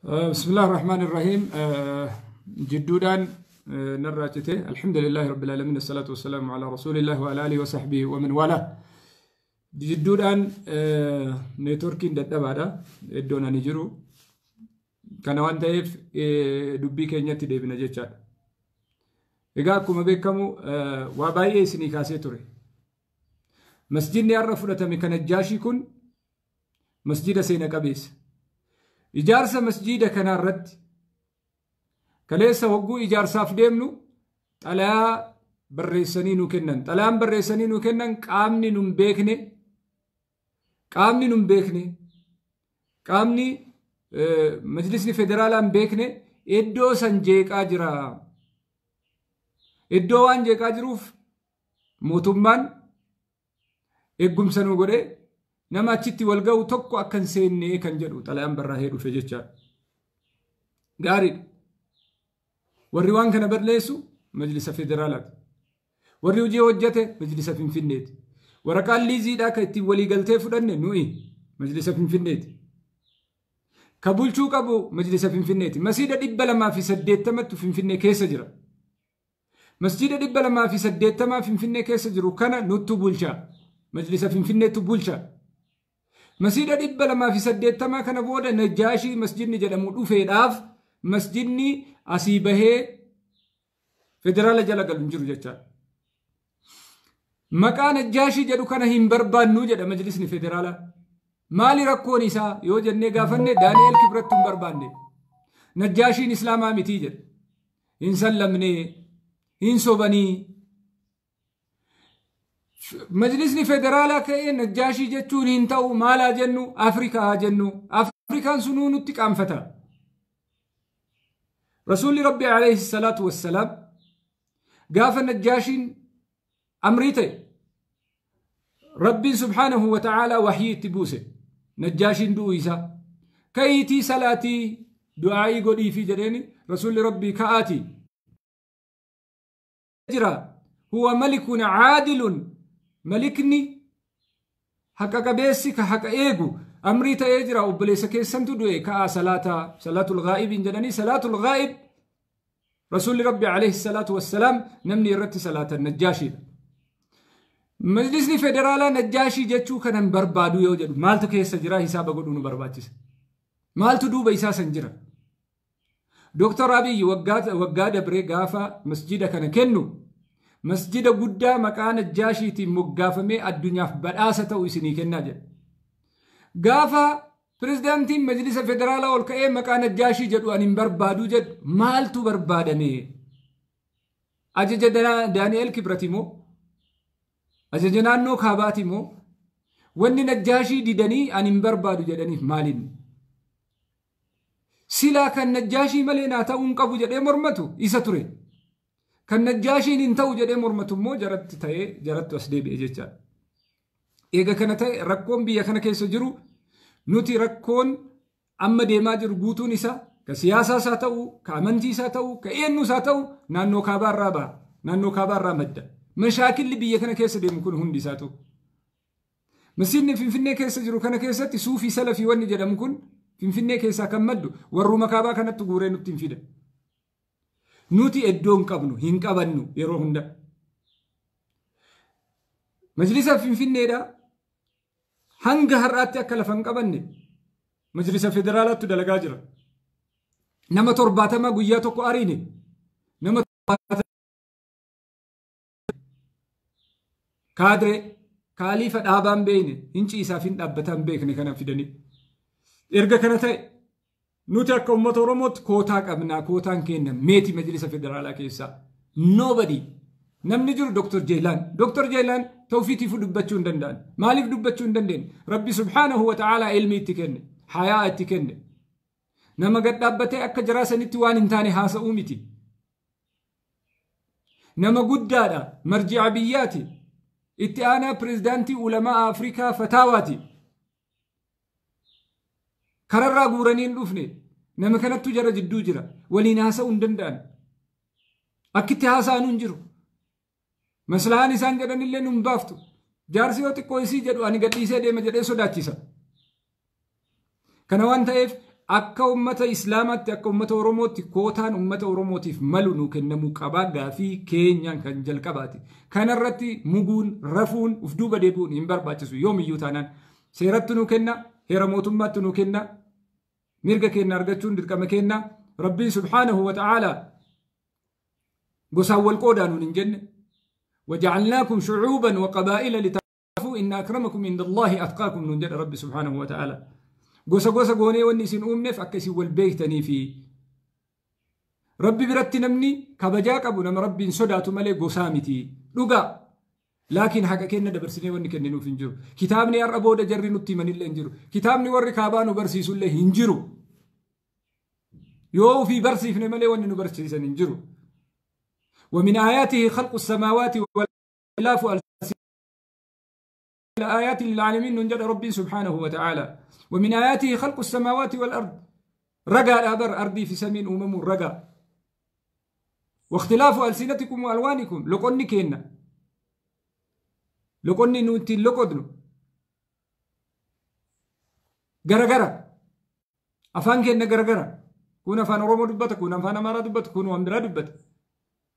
بسم الله الرحمن الرحيم جدودان نراجته الحمد لله رب العالمين الصلاة والسلام على رسول الله وعلى آله وصحبه ومن والاه جدودان نتوركين دبادا الدونا نجرو كان وانتهي دبي كينيا تدي بنجتشاد إذا كم بكمو وباي سني كاسيتوري مسجد نعرف لتمي كان الجاشي كن مسجد سينا كبيس إجارة مسجد كان الرد كليس وقو إجارة فديمنو ألا بريسانين وكنن ألا بريسانين وكنن كامني نمبيكني مجلسني فدرالا مبيكني إدو سنجيك أجرا إدو وانجيك أجروف موتومان إقوم سنو قرأ نما تشتي والجو تكو أكن سيني كان جدو طلعان براهير وفجتشا قاري والروان كان برليسو مجلس فيدرالات والريوجي وجته مجلس فينفنيت ورقال لي زيدا كتي ولي قلتي فدن نوي مجلس فينفنيت كابولشو كابو مجلس فينفنيت مسجد دبل ما في سديت تمت فينفني كيس جرا مسجد دبل ما في سديت ما فينفني كيس جرو كان نوتو بولشا مجلس فينفنيت بولشا مسجد دبل ما في سديت ما كان بودا نجاشي مسجد نجلمو دوفي داف مسجدني أسيبه فدرال جلق الانجر جتا مكان الجاشي جدو كان هم بربان نوجد مجلسني فدرالا مالي ركو نساء يوجد نقافن دانيال كبرتم بربان نجاشي إسلاما متيجد إن سلمني إن صوبني مجلسني فدرالا كأي نجاشي جتون انتو مالا جنو أفريكان سنون اتقام فتا رسول ربي عليه الصلاة والسلام قاف النجاشين أمريتي ربي سبحانه وتعالى وحي تبوسه نجاشين دويسا كيتي صلاتي دعائي قولي في جريني رسول ربي كآتي هو ملك عادل ملكني حقا قبيسك حقا إيقو أمريتا يجرى وبليس كيسان تدوي كا صلاة الغائب جناني صلاة الغائب رسول ربي عليه الصلاة والسلام نمني رت صلاة النجاشي مجلسني فدرالا نجاشي جتشو كان بربادو يوجد مالتو كيس جرى حساب قدونو برباتيس مالتو دوبا إساسا جرى دكتور أبي وقاد بري غافا مسجد كان كنو مسجد قدا مكان الجاشي تي مقافمي الدنيا بلاسة ويسني كنا جد غافا بريزيدنتي مجلس فدرالا والكأي مكان الجاشي جدو أن بربادو جد مالتو بربادني أججدنا دانيال كبرتيمو أججنا نو خاباتيمو وني نجاشي ديدني أن بربادو جدني مالين سلا كان نجاشي ملينا تاون قبو جدي مرمتو إساتوري كان نجاشي ننتو جدي مرمتو مو جرت وسدي بيجيتشا إيجا كانت ركون بيا كان كيسو جرو نوتي ركون أما ديما جرو بوتون إسا كسياسة ساتو كأمنتي ساتو كأينو ساتو نانو كابار رابا نانو كابار رامدا مشاكل اللي بيا كان كيسو ديم كون هندي ساتو مسيني فينفني كيسو جرو كان كيسو تسوفي سلفي وني جدام كون فينفني كيسا كمدو ورو مكابا كانت تغوري نبتين فيدا نوتي ادون قبنو هنقبنو يرو هندا مجلسة فينفني دا هنگ هراتي أكلا فنقبني مجلس فدرالات دلقا جرا نما ترباتما قوياتو كو أريني نما ترباتما كادري كاليفة آبان بيني هنچي إسافين أبتان بيكني كان فدني إرقا كانتاي نوتي أكا أمتو رموت كوتاك أبنا كوتان كينا ميتي مجلس فدرالا كيسا nobody namni jiru Dr. Jaylan توفيتي في دبتشون دندان مالك دبتشون دندين ربي سبحانه وتعالى علمي تكن حياة تكن نما قد دبتي أكا جراسة نتوان انتاني هاسا أومتي نما قدادا مرجع بياتي اتانا بريزدانتي علماء أفريكا فتاواتي كرر قورانين لفني نما كانت تجرى جدو جرى ولين هاسا دندان أكتي هاسا ننجرو مسلان إسان جدن اللي نمبافتو جارسي وطي كويسي جدو أني قد إيسي ديما جدي سوداتيسا كان وان تايف akka ummata islaamatti akka ummata oromootti kootaan ummata oromootiif malu nu kennamu qabaa gaafii keenyaan kan jalqabaati. Kanarratti muguun rafuun uf duuba deebi'uun hin barbaachisu yoomiyyuu taanaan seeratti nu kenna heera mootummaatti nu kenna mirga keenya argachuun dirqama kenna rabbiin subhaanahu wa ta'ala gosaan wal qoodaanuun hin jenne وجعلناكم شعوبا وقبائل لتعرفوا إن أكرمكم عند الله أتقاكم من جد ربي سبحانه وتعالى gosa gosa goonee wanni isin uumneef akka isin wal beektanii fi rabbi biratti namni kabajaa qabu nama rabbiin sodaatu malee gosaa miti dhugaa laakiin haqa kenna dabarsinee wanni kenninuuf hin jiru kitaabni har'a booda jarri nutti himanillee hin jiru kitaabni warri kaabaa nu barsiisullee hin jiru yoo ofii barsiifne malee wanni nu barsiisan hin jiru ومن آياته خلق السماوات واختلاف الآيات للعالمين ننجد ربي سبحانه وتعالى ومن آياته خلق السماوات والأرض رقى الأبر أرضي في سمين رقى واختلاف ألسنتكم وألوانكم لقني كينا لقني نوتي لقدنو غرغرة أفان كينا غرغرة كون أفان رومو دبت كون أفان أمارا دبت كون أمدرا دبت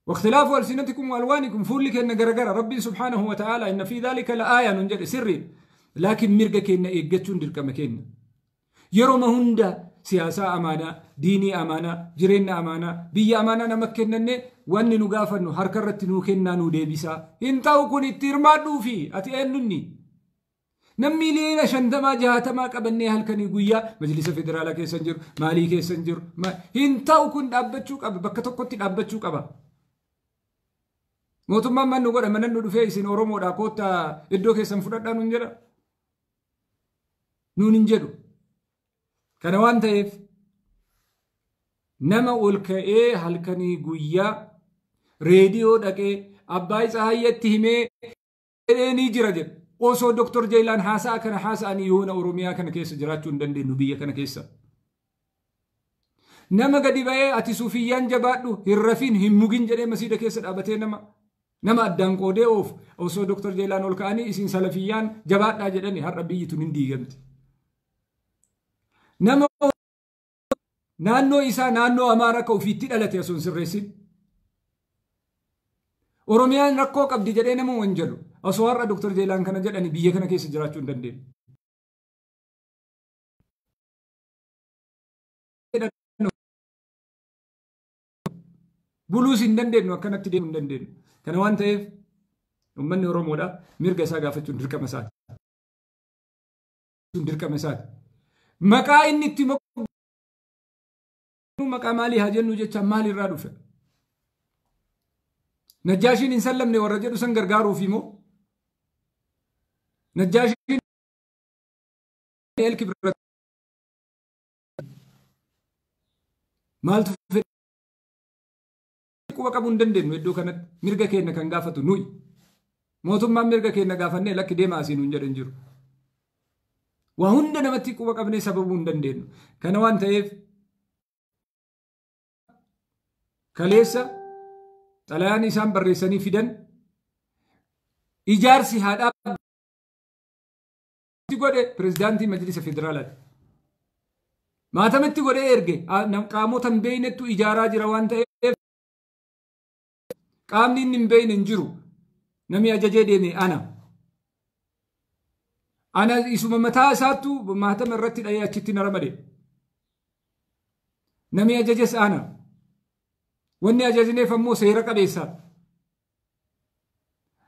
واختلاف ألسنتكم وألوانكم فول كينا غرغرة ربي سبحانه وتعالى إن في ذلك لآية ننجد سري لكن مرقى كينا إيقاتشون دركا مكينا يروم هندا سياسة أمانة ديني أمانة جرين أمانة بي أمانة نمكنني واني نغافن هركرت نوكنا نوديبسا انتاو كون الترمادو في أتئنني نمي لينا شندما جهاتما قبني هلكني قويا مجلس فدرالا كيسنجر مالي كيسنجر انتاو كون دابتشو قبا بكتو كنت دابتشو قبا موتما من نقول من ندفع سين أورومو داكوتا إدو كيسن فردان ننجر ننجدو كان وان تايف نما أولكا هلكني قويا راديو داكي أباي سهايتهمي نيجي رجل وصو دكتور جيلان حاسا كان حاسا أني يونا أوروميا كان كيس جراتشون دندي نبيا كان كيسا نما قدي باي أتي صوفيان جبادو هرفين هموغين جدي مسيدة كيسا أبتين نما أدان قودي أوف وصو دكتور جيلان أولكاني إسين سلفيان جباد جدني هر ربي تنندي جمت نما نانو إسا نانو أمارك وفي تلالة يسون سرسين أوروميان ركو قبدي جدي نمو وانجلو أصوار دكتور جيلان كان جدني بيا كان كيس جراتشون دندين بلوس دندين وكانت تدين دندين كان وان تايف ومن أورومو دا ميرغا ساقا فتشون دركا مسات دركا مسات مكا إني تيمو مكا مالي هاجنو جيتشا مالي رادو فا نجاشين إنسلمني ورجلو سنگرگارو فيمو نجاشين الكبر مال تفيد كوكا بندندن ويدو كانت مرغا كينا كان غافتو نوي موتم ما مرغا كينا غافني لك ديما سينو نجرنجرو وهند نمتي كوكا بني سبب بندندن كان وان تايف كاليسا طلعاني سام بريساني فيدن إجارسي هذا تقول بريزيدنتي مجلس فيدرالات ما تمت تقول إرجع نم قامو تنبين تو إجارة جروان تايف قامني نبين نجرو نمي أجاجي ديني أنا اسم متى ساتو ما تمرت الأيام كتير رمادي نمي أجاجس أنا واني أجاجني فمو سيرك بيسا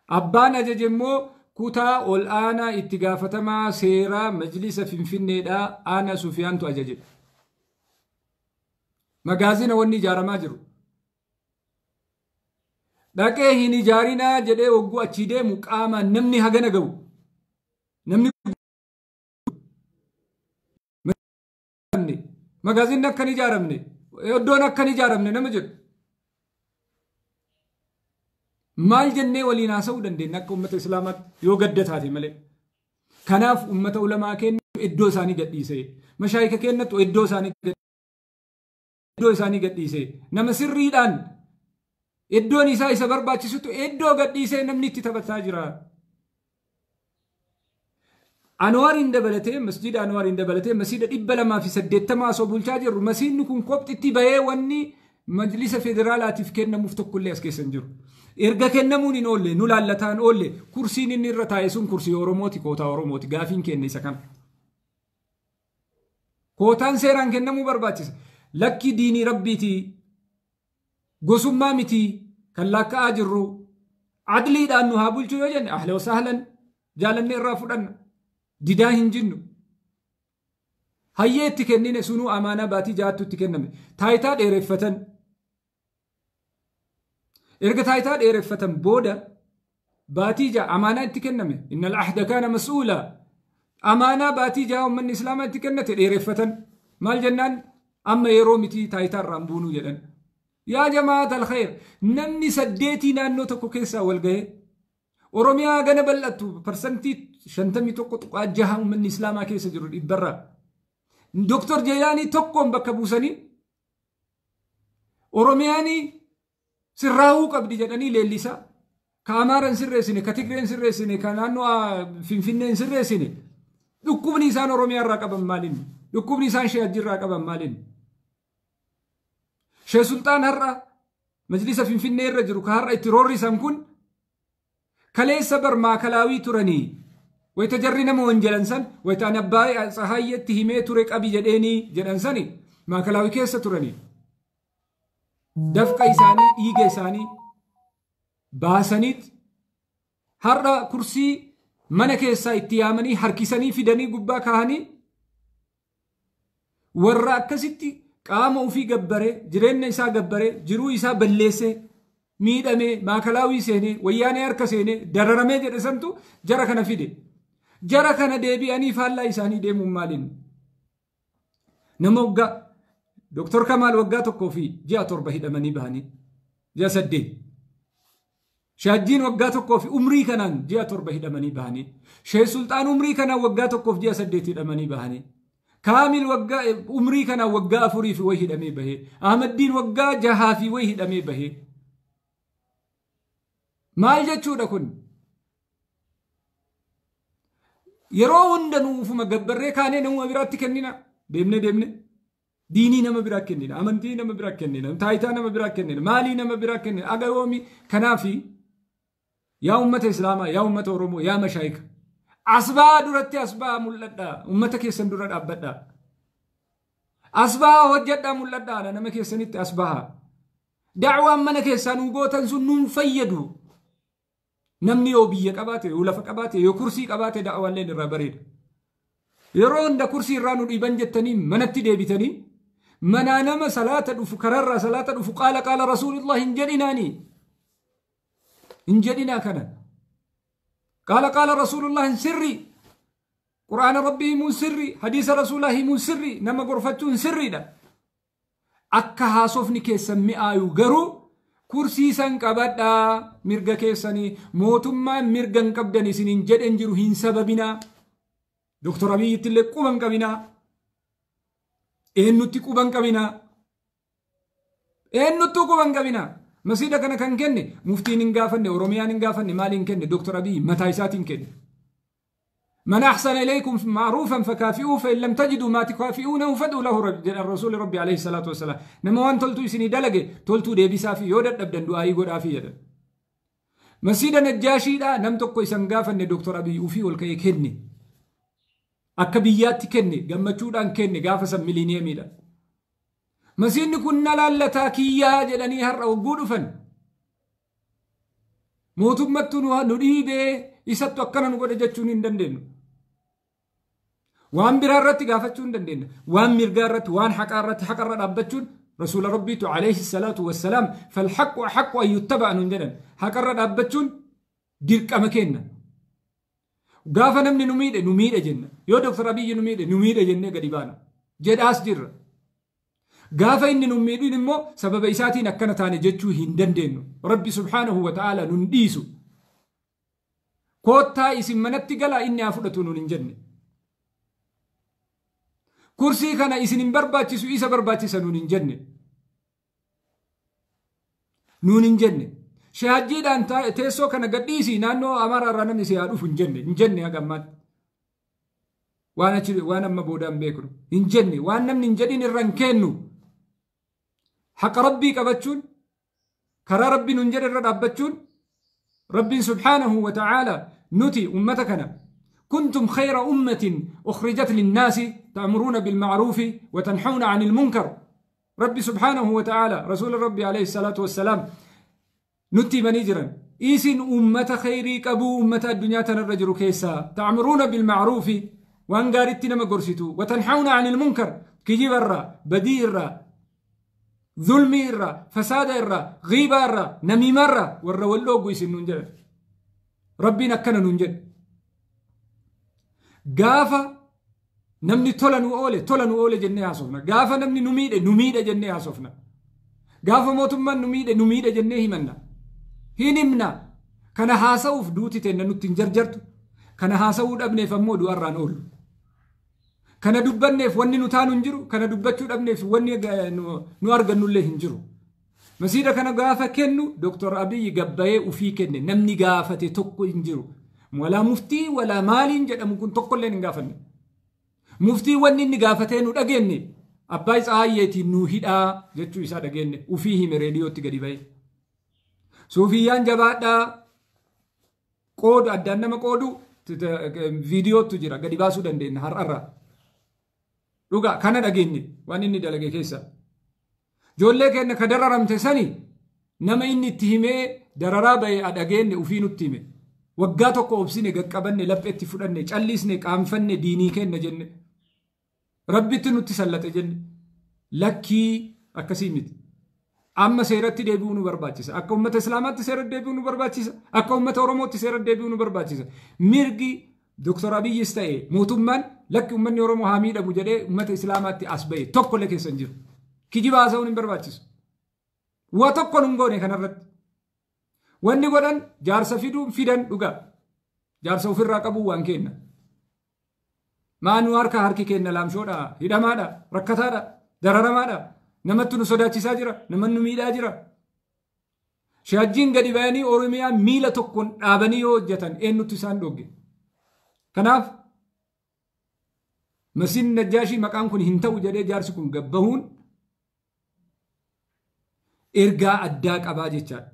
أبان أجاجمو كوتا والآنا اتقافتما سيرا مجلس فنفني دا أنا سفيان تو أجاجي مغازين واني جارما جرو داكي هيني جارينا جدي وقو أچيدي مقاما نمني هغانا قو نمني مغازين نكني جارمني يودو نكني جارمني نمجد مال جنة ولينا سودن دين نك أمة الإسلامات يوجدت هذه ملك كناف أمة علماء كن إدو ساني قديسة مشايخ كن تو إدو ساني قديسة نمسر ريدان إدو نساء سبر باتشوا تو إدو قديسة نمني تتبت تاجرا Anwar in dabalate masjid Anwar in dabalate masjid dhibba lama fi 80 so bulchaa jirru masjidni kun kopxitti bahee wanni majlisa federaalaatiif kennamuuf tokkollee as keessan jiru. Erga kennamuun hin oolle nu laallataan oolle kursiin inni irra taa'e sun kursii Oromooti kootaa Oromooti gaafiin kenne isa kana. Kootaan seeraan kennamuu barbaachisa. Lakki diinii rabbiiti gosummaa miti kan lakka'aa jirru adliidhaan nu haa bulchuu yoo jenne ahla wasahlan jaalannee irraa fudhanna. Didaa hin jinnu. Hayyee itti kennine sunuu amaanaa baatii jaattu itti kenname. Taayitaa dheereffatan. Erga taayitaa dheereffatan booda baatii jaa amaanaa itti kenname. Innal ahda kaana mas'uula. Amaanaa baatii jaa ummanni islaamaa itti kennate dheereffatan. Maal jennaan amma yeroo miti taayitaa irraan buunuu jedhan. Yaa jamaata alkhayr namni 8 naannoo tokko keessaa wal ga'ee Oromiyaa gana bal'attu parsantii 51.6 ummanni islaamaa keessa jiru dhibbarra. Dr. Jaylaanii tokkoon bakka buusanii Oromiyaanii sirraahuu qabdi jedhanii leellisaa. Ka Amaaran sirreessine, ka Tigreen sirreessine, ka naannoo Finfinneen sirreessine. Dhukkubni isaan Oromiyaa irraa qaban maaliin? Dhukkubni isaan Sheehajji irraa qaban maaliin? Sheeh Sultaan har'a majlisa Finfinnee irra jiru ka har'a itti roorrisan kun kaleessa bar maakalaawii turanii wayita jarri nama wanjalan san wayita an abbaa Tsahaayetti himee ture qabi jedheenii jedhan sani maakalaawii keessa turanii dafqa isaanii dhiiga isaanii baasaniit har'a kursii mana keessaa itti yaamanii harkisanii fidanii gubbaa kaahanii warra akkasitti qaama ofii gabbare jireenya isaa gabbare jiruu isaa balleesse miidhame maakalaawii seene wayyaanee harka seene dararamee jedhe santu jara kana fide. Jara kana deebi'anii faallaa isaanii deemuun maaliin? Nama waggaa Dr. Kamaal waggaa tokkoo fi ji'a 7 hidhamanii bahanii ji'a 8. Shaajjiin waggaa tokkoo fi umrii kanaan ji'a 7 hidhamanii bahanii. Sheeh Sultaan umrii kanaan waggaa tokkoo fi ji'a 8 hidhamanii bahanii. Kaamil waggaa umrii kanaan waggaa 4 fi way hidhamee bahee. Ahmaddiin waggaa 6 fi way hidhamee bahee. Maal jechuudha kun? Yeroo hunda nuufuma gabbarree kaanee nama biraatti kennina. Deemne. Diinii nama biraa kennina. Amantii nama biraa kennina. Taayitaa nama biraa kennina. Maalii nama biraa kennina. Agayoomi kanaafi yaa ummata Islaamaa, yaa ummata Oromoo, yaa mashaayika. Asbaa duratti asbaa mul'adhaa. Ummata keessan dura dhaabbadhaa. Asbaa hojjedhaa mul'adhaa. Nama keessanitti asbaa. Da'waan mana keessaa nu gootan sun nuun fayyadu. Namni yoo biyya qabaate, yoo lafa qabaate, yoo kursii qabaate da'awalleen irraa bareeda. Yeroo hunda kursii irraa nu dhiiban jettanii manatti deebitanii manaa nama salaata dhufu kararraa salaata dhufu qaala rasuulullah hin jedhinaanii. Hin jedhinaa kana. Qaala rasuulullah hin sirri. Qur'aana rabbii himuun sirri. Hadiisa rasuulaa himuun sirri. Nama gorfachuun sirriidha. Akka haasofni keessan mi'aayu garuu kursii san qabadhaa mirga keessanii mootummaan mirga hin qabdan isiniin jedhen jiru hin sababinaa. Dr. Abiyyitti illee quban qabinaa. Eenyutti quban qabinaa. Eenyuttuu quban qabinaa. Masjiida kana kan kenne muftiin hin gaafanne Oromiyaan hin gaafanne maaliin kenne Dr. Abiyyi mataa isaatiin kenne. من أحسن إليكم معروفا فكافئوه فإن لم تجدوا ما تكافئونه فادعوا له الرسول ربي عليه الصلاة والسلام نما وان تلتو سني دلقه تلتو دي بيسافي يودد أبدن دعائي قد آفية مسجد النجاشي دا نم تقو إسنقافا دكتور أبي يوفي والكي كني أكبيات كني قمتشودان كني قافا سمليني ميلا مسجد كنا لالتاكيا جلني هر أو قولو فن موتو متنوها نديبه إساتو أكنا نقول جاتشونين دندن وان برارتي قافتشون دندن وان مرقارت وان حقارت حقارت أبتشون رسول ربي عليه الصلاة والسلام فالحق حق أن يتبع نندن حقارت أبتشون ديرك أمكينا قافا نمني نميد جنة يو دكتور ربي نميد جنة قريبانا جد أسجر قافا إن نميد نمو سبب إساتين أكنا تاني جاتشو هندن ربي سبحانه وتعالى ننديسو كوتا اسم منتي قلا إني أفضل ننجن كرسي كان اسم برباتي سو إسا برباتي سننجن ننجن شهاجيد أن تيسو كان قديسي نانو أمار رانمي سيادوف نجن يا قمات waan amma boodaan beeknu hin jenne waan namni hin jedhin irra hin kennu haqa rabbii qabachuun karaa rabbiin hin jedhe irra dhaabbachuun rabbiin subhaanahu wa ta'ala nuti ummata kana kuntum khayra ummatin ukhrijat linnaasi ta'muruuna bilma'ruufi wa tanhawna 'anil munkar rabbi subhaanahu wa ta'ala rasuul rabbi alayhi salaatu wassalaam nutti himanii jiran isin ummata khayrii qabu ummata addunyaa tanarra jiru keessaa ta'muruuna bilma'ruufi waan gaaritti nama gorsitu wa tanhawna 'anil munkar kijibarra badiirra ظلمي الرا فساد الرا غيبة الرا نميمة الرا ورا واللوغو يسن ننجل ربنا كان ننجل غافا نمني تولنو أولي جنة عصفنا غافا نمني نميد جنة عصفنا غافا موتمان نميد جنة همنا هنمنا كان حاسو فدوتي تنن نتنجرجرت كان حاسو ابني فمودو أران أول kana dubbanneef wanni nu taanu hin jiru kana dubbachuu dhabneef wanni nu argannu illee hin jiru masiida kana gaafa kennu Dr. Abiy gabbayee ufii kenne namni gaafate tokko hin jiru wala muftii wala maaliin jedhamu kun tokko illee hin gaafanne muftii wanni inni gaafatee nu dhagenne abbaa Tsahayyeetiin nu hidhaa jechuu isaa dhagenne ufii hime reediyootti gadi ba'e suufiyyaan jabaadhaa qoodu addaan nama qoodu viidiyootu jira gadi baasuu dandeenya har'arraa dhuga kana dhageenye waan inni dalage keessa joollee keenya ka dararamte sani nama inni itti himee dararaa ba'e dhageenye ufii nutti hime waggaa tokko obsine gaqqabanne lapheetti fudhanne callisne qaanfanne diinii kenna jenne rabbitti nutti sallate jenne lakkii akkasii miti amma seeratti deebi'uu nu barbaachisa akka ummata islaamaatti seeratti deebi'uu nu barbaachisa akka ummata oromootti seeratti deebi'uu nu barbaachisa mirgi Dr. Abiyyis ta'e mootummaan lakki ummanni Oromoo haa miidhamu jedhee ummata islaamaatti as ba'e tokko illee keessa hin jiru kijibaa haasa'uun hin barbaachisu waa tokko nun goone kanarratti wanni godhan jaarsa fidan dhugaa jaarsa ofirraa qabu waan kenna maanu harki kenna laamshoodha hidhamaadha rakkataadha dararamaadha namatti nu sodaachisaa jira namannu miidhaa jira shaajjiin gadi bayanii Oromiyaa miila tokkoon dhaabanii yoo hojjetan eenyutti isaan dhogge kanaaf Masiin Najjaashii maqaan kun hin ta'u jedhee jaarsi kun gabbahuun ergaa addaa qabaa jechaadha.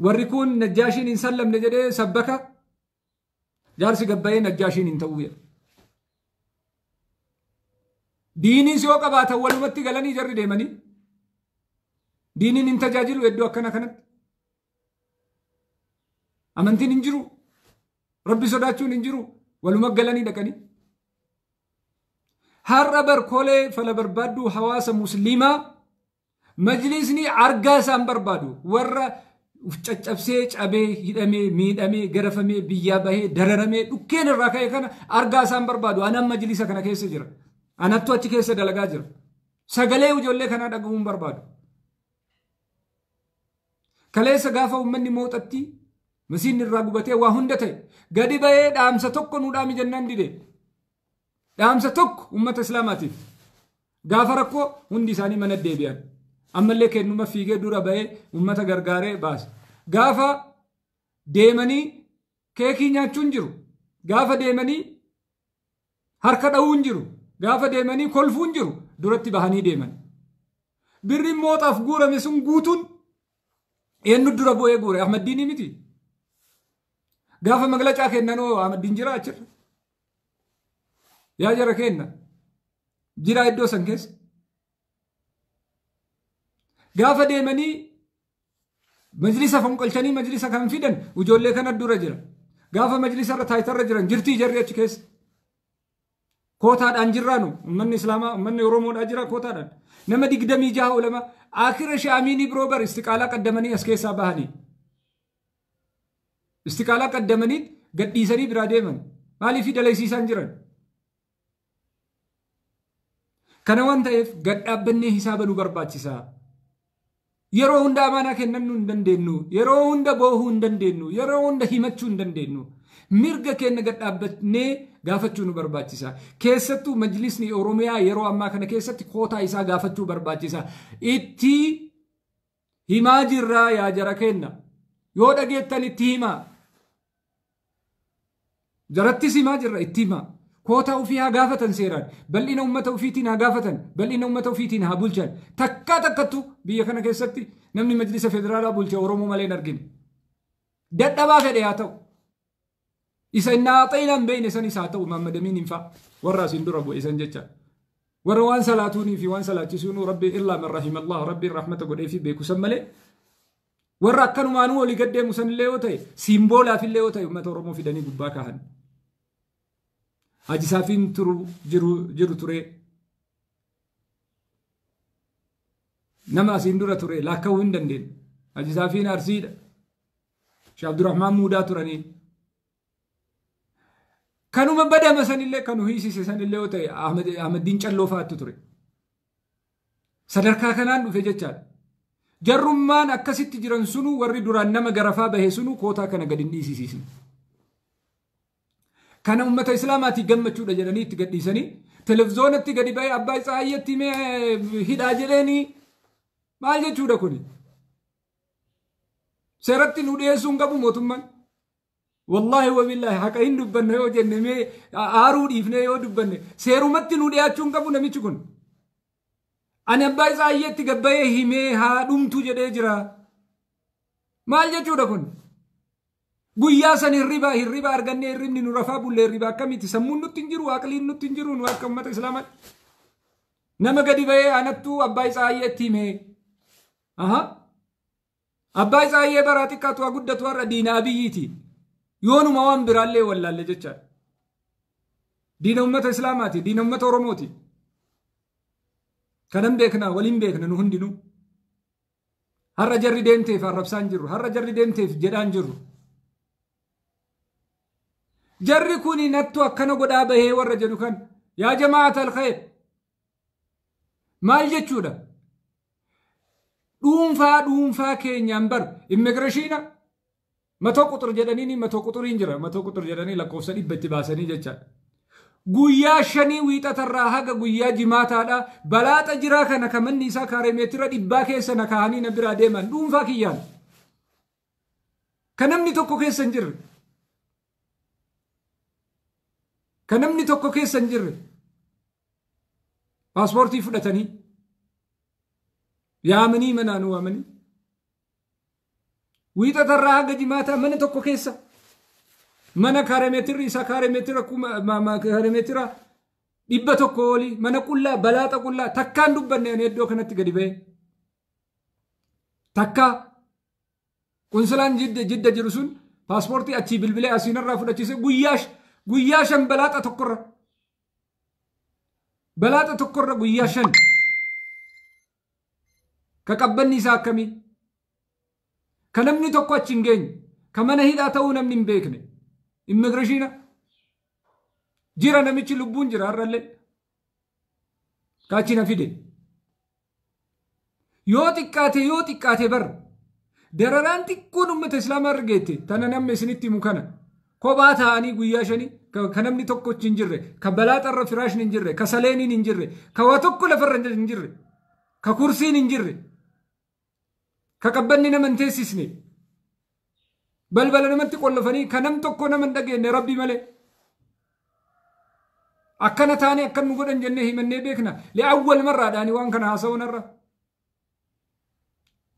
Warri kun Najjaashiin hin sallamne jedhee sabbaka jaarsi gabbayee Najjaashiin hin ta'u jedha. Diiniis yoo qabaatan walumatti galanii jarri deemanii diiniin hin tajaajilu iddoo akkana kanatti. Amantiin hin jiru. Rabbi sodaachuun hin jiru. Waluma galanii dhaqanii. Har'a barkoolee fala barbaaddu hawaasa musliimaa majlisni argaa isaan barbaadu warra caccabsee cabee hidhamee miidhamee garafamee biyyaa bahee dararamee dhukkeen irraa ka'e kana argaa isaan barbaadu anaan majlisa kana keessa jira anattu achi keessa dalagaa jira sagalee ijoollee kanaa dhagahuun barbaadu kaleessa gaafa ummanni mooxatti masiin irraa gubatee waa hunda ta'e gadi bahee dhaamsa tokko nu dhaami jennaan dide dhaamsa tokko ummata islaamaatiif gaafa rakkoo hundi isaanii mana deebi'an ammallee kennuma fiigee dura bahee ummata gargaaree baase gaafa deemanii keekii nyaachuun jiru gaafa deemanii harka dha'uun jiru gaafa deemanii kolfuun jiru duratti bahanii deeman birri mooxaaf guurame sun guutuun eenyu dura bu'ee guure Ahmad Diinii miti gaafa maglacaa kennanoo Ahmad Diin jira achirra yaa jara kenna jira iddoo san keessa gaafa deemanii majlisa fonqolchanii majlisa kan fidan ijoollee kana dura jira gaafa majlisa irra taayitarra jiran jirtii jarri achi keessa kootaadhaan jirraanu ummanni islaamaa ummanni oromoodhaa jira kootaadhaan nama 26 ulama akhira shaamiinii biroo bar istiqaalaa qaddamanii as keessaa bahanii istiqaalaa qaddamanii gadhiisanii biraa deeman maaliif dalaysiisaan jiran kana waan ta'eef gadhaabbannee hisaaba nu barbaachisaa yeroo hunda amaanaa kennannuu hin dandeenyu yeroo hunda boohuu hin dandeenyu yeroo hunda himachuu hin dandeenyu mirga keenya gadhaabbannee gaafachuu nu barbaachisa keessattuu majlisni oromiyaa yeroo ammaa kana keessatti kootaa isaa gaafachuu barbaachisa itti himaa jirraa yaa jara kenna yoo dhageettan itti himaa jarattis himaa jirra itti himaa كوتا وفيها قافة سيران بل إن أمته فيتنا قافة بل إن أمته فيتنا هابولشان تكا تكتو بيا كان كيستي نمني مجلس فدرال أبولشا ورمو مالي نرجين دد بافد ياتو إسا إنا أعطينا بين إسان إساتو محمد مين ينفع والراسين دربو إسان جتشا وروان صلاتوني في وان صلاتي سونو ربي إلا من رحم الله ربي الرحمة قد في بيكو سمالي ورّاكنو مانو اللي قدّموا سن الليوتاي سيمبولا في الليوتاي وما تورمو في دني قباكا هن أجسافين ترو جرو تري نما سندورة تري لا كوين دندين أجسافين أرسيد شيخ عبد الرحمن مودا تراني كانوا مبدا مثلا اللي كانوا هي سن الليوتاي أحمد دين چلو فاتو تري صدركا كانان في جتشال جرمان أكسيت جيران سنو ورّي دوران نما غرفا به سنو كوتا كان قدين ديسيسي كان أمة إسلاماتي قمتشو لجراني تقديسني تلفزيون تقدي باي أباي سايتي مي هدا جراني ما جتشو دكوني سيرتي نودي سونغابو موتمان والله وبالله حقا إن دبنا يو جنة مي آرو ديفنا يو دبنا سيرومتي نودي أتشونغابو نميشكون أنا باي سايتي قباي همي ها دومتو جده جرا مال جتشو دكون guyyaa san hirriba arganne hirribni nu rafaa bulle hirriba akkamitti sammuun nutti hin jiru aqliin nutti hin jiru nu akka ummata islaamaa nama gadi ba'ee anattu abbaa isaa ayyeetti hime abbaa isaa ayyee baraa xiqqaatu haa guddatu har'a diina abiyyiiti yoonuma waan biraallee wallaalle jechaadha diina ummata islaamaati diina ummata oromooti kanan beekna waliin beekna nu hundinuu har'a jarri deemteef arrabsaan jirru har'a jarri deemteef jedhaan jirru جري كوني نتو أكنا قد آبه ورّا جنو كان يا جماعة الخير ما الجتشودا دوم فا كين ينبر إمّيغرشينا ما تو قطر جدانيني ما تو قطر إنجرا ما تو قطر جداني لكوفساني بتباساني جتشا قويا شني ويتا تراها قويا جماعة هذا بلا تجرا كنا كمن نساء كاريمترا دباكي سنة كهاني نبرا ديما دوم فا كيان كنمني توكو كي سنجر كنمني توكو كي سنجر باسبورتي فدتني يا مني منانو مني ويتا تراها جماعة من توكو كيسا mana karameetira isa karameetira kuma karameetira dhibba tokko oli mana qullaa balaata qullaa takkaan dubbanne ani iddoo kanatti gadi ba'e takka kunsulaan jidda jiru sun paaspoortii achii bilbilee asiinarraa fudhachiise guyyaa shan balaata tokkorra guyyaa shan ka qabbanni isaa akkamii ka namni tokko achi hin geenye ka mana hidhaa ta'uu namni hin beekne immigreshina jira namichi lubbuun jira har'allee kaachina fide yoo xiqqaate bar dararaan xiqqoon ummata islaamaa argeette tana namni isinitti himu kana kophaa ta'anii guyyaa shanii ka namni tokko hin jirre ka balaaxarra firaashni hin jirre ka saleeniin hin jirre ka waa tokko lafarra hin jirre ka kursiin hin jirre ka qabbanni nama hin teessisne balbala namatti qollofanii kanam tokko nama hin dhageenye rabbi malee akkana taane akkan nu godhan jennee himannee beekna li'awwal marraadhaani waan kana haasa'uun irra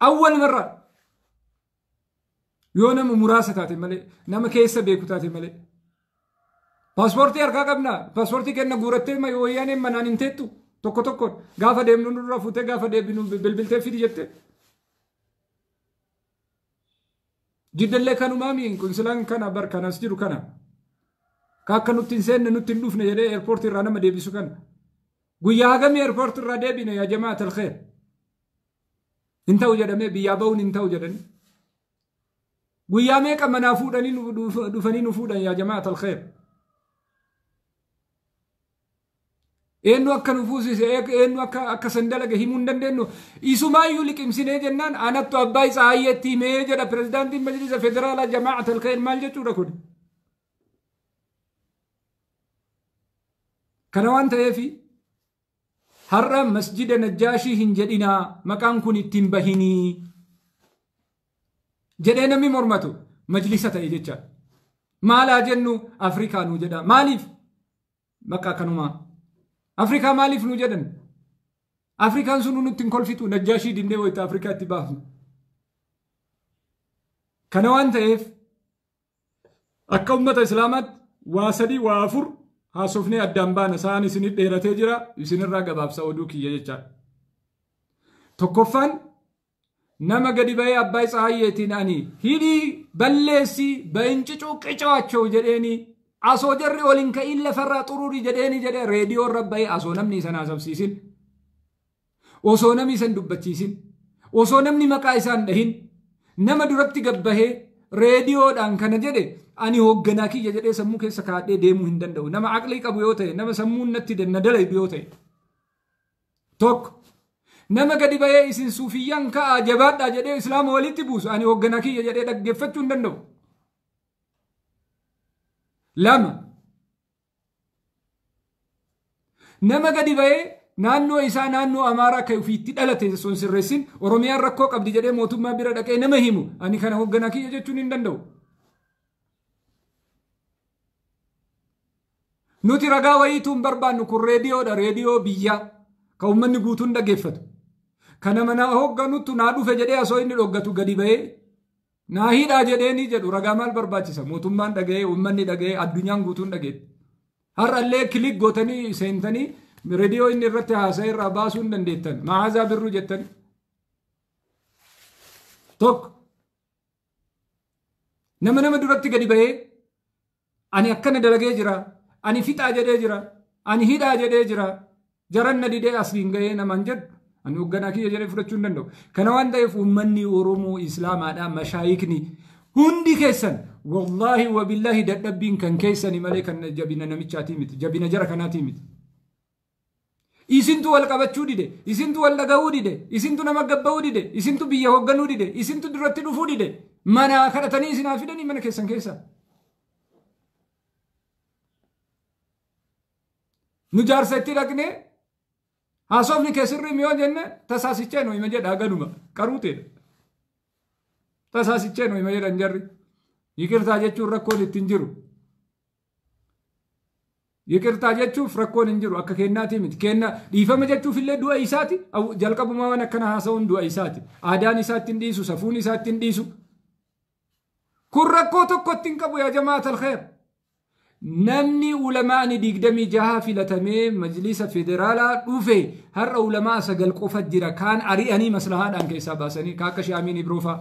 awwal marraa yoo nama muraasa taate malee nama keessa beeku taate malee paaspoortii harkaa qabna paaspoortii kenna guurattee wayyaaneen manaan hin teettu tokko gaafa deemnu nurraa fuutee gaafa deebinu bilbiltee fidi jettee jiddalee kanumami kunsulaan kana bar kanas jiru kana kakka nutti seenne nutti dhufne jedhee airport irraa nama deebisu kana guyyaa hagamii airport irraa deebine yaa jamaat alkhair hin ta'u jedhamee biyyaa ba'uun hin ta'u jedhani guyyaa meeqa manaa fuudhanii dhufanii nu fuudhan yaa jamaat alkhair eenyu akka nu fuusise eenyu akka sandalaga himuu hin dandeenyu isumaayyuu liqimsinee jennaan anattu abbaa isaa ayyeetti himee jedha pirezidaantiin majlisa federaalaa jamaa'at alkhair maal jechuudha kun kana waan ta'eefi har'a masjida najjaashii hin jedhinaa maqaan kun ittiin bahinii jedhee namni mormatu majlisa ta'e jecha maalaa jennu afrikaanuu jedha maaliif Bakka kanuma. Afrikaa maaliif nu jedhan? Afrikaan sun nutti hin kolfitu Najjaashii dinnee wayita Afrikaatti baafnu. Kana waan ta'eef akka ummata Islaamaatti waa 3 waa 4 haasofnee addaan baana sa'aan isinit dheeratee jira isinirraa gabaabsa oduu kiyya jechaadha. Tokkoffaan nama gadi ba'ee Abbaay Tsahayyeetiin ani hidhii balleessii beencicuu qicaachoo jedheeni asoo jarri waliin ka'in lafarraa xuruuri jedheeni jedhe reediyoo irra ba'ee asoo namni isaan haasofsiisin. Osoo namni isan dubbachiisin osoo namni maqaa isaan dhahin nama duratti gabbahee reediyoodhaan kana jedhe ani hoogganaa kiyya jedhee sammuu keessa kaadhee deemuu hin danda'u. Nama aqlii qabu yoo ta'e nama sammuun natti na dalaydu yoo ta'e tokko nama gadi ba'ee isin suufiyyaan ka'aa jabaadhaa jedhee islaama walitti buusu ani hoogganaa kiyya jedhee dhaggeeffachuu hin danda'u. Lama nama gadi ba'ee naannoo isaa naannoo Amaaraa kan ofiitti dhalate sun sirreessin Oromiyaan rakkoo qabdi jedhee mootummaa bira dhaqee nama himu ani kana hoogganaa kiyya jechuun hin danda'u. Nuti ragaa wayiituun barbaannu kun reediyoodha reediyoo biyyaa kan uummanni guutuun dhaggeeffatu. Kana mana hoogganuttu naa dhufe jedhee asoo inni dhoggatu gadi ba'ee naa hidhaa jedheeni jedhu ragaa maal barbaachisa mootummaan dhaga'ee uummanni dhaga'ee addunyaan guutuun dhageetti. Har'allee kilik gootanii seentanii reediyoo inni irratti haasa'e irraa baasuu hin dandeettan maazaa birruu jettani. Tokko nama duratti gadi ba'ee ani akkana dalagee jira ani fixaa jedhee jira ani hidhaa jedhee jira jaranna didee asiin ga'ee naman jedhu ani hoogganaa kiyya jedhee fudhachuu hin danda'u. Kana waan ta'eef uummanni Oromoo Islaamaadhaa mashaayikni hundi keessan wallaahi wabillaahi dadhabbiin kan keessani malee kan jabina namichaatii miti jabina jara kanaatii miti. Isintu wal qabachuu dide isintu wal dhaga'uu dide isintu nama gabba'uu dide isintu biyya hoogganuu dide isintu duratti dhufuu dide mana kadhatanii isinaa fidanii mana keessan keessa. Nu jaarsa itti dhaqnee haasofni keessirri yoo jenne tasaasichee noo hima jedha ganuma qaruuteedha. Tasaasichee noo hima jedhan jarri yiqirtaa jechuun rakkoon ittiin jiru. Yiqirtaa jechuuf rakkoon hin jiru akka kennaatii miti. Kenna dhiifama jechuuf illee du'a isaati. Jalqabumaa waan akkana haasa'uun du'a isaati. Aadaan isaa ittiin dhiisu, safuun isaa ittiin dhiisu. Kun rakkoo tokko ittiin qabu yaa jamaatal kheer. Namni ulamaani 26 filatamee majlisa federaalaa dhufe har'a ulamaa 9 qofa jira. Kaan ari'anii maslahaadhaan keessaa baasanii kaakka Shaamiin Ibroofaa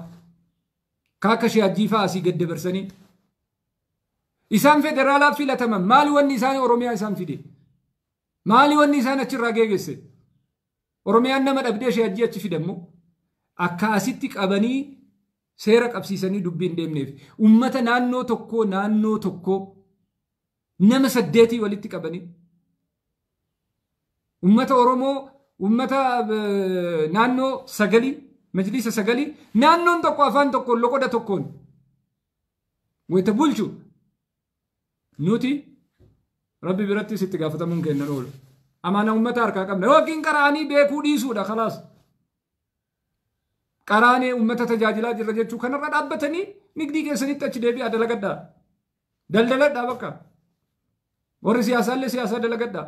kaakka Shaajjiifaa asii gad dabarsanii. Isaan federaalaa filataman maali wanni isaan Oromiyaa isaan fide? Maali wanni isaan achirraa geegesse? Oromiyaan nama dhabdee Shaajjii achi fidammoo akka asitti qabanii seera qabsiisanii dubbiin deemneef ummata naannoo tokko nama 8 walitti qabanii ummata Oromoo ummata naannoo 9 majlisa 9 naannoon tokko afaan tokko loqoda tokkoon wayita bulchu nuti rabbi biratti sitti gaafatamuun kennan oolu. Amaana ummata harkaa qabna yookiin qaraanii beekuu dhiisuudha khalaas. Qaraanii ummata tajaajilaa jirra jechuu kanarra dhaabbatanii nigdii keessanitti achi deebi'aa dalagadhaa. Daldaladhaa bakka. Warri siyaasaallee siyaasaa dalagadhaa.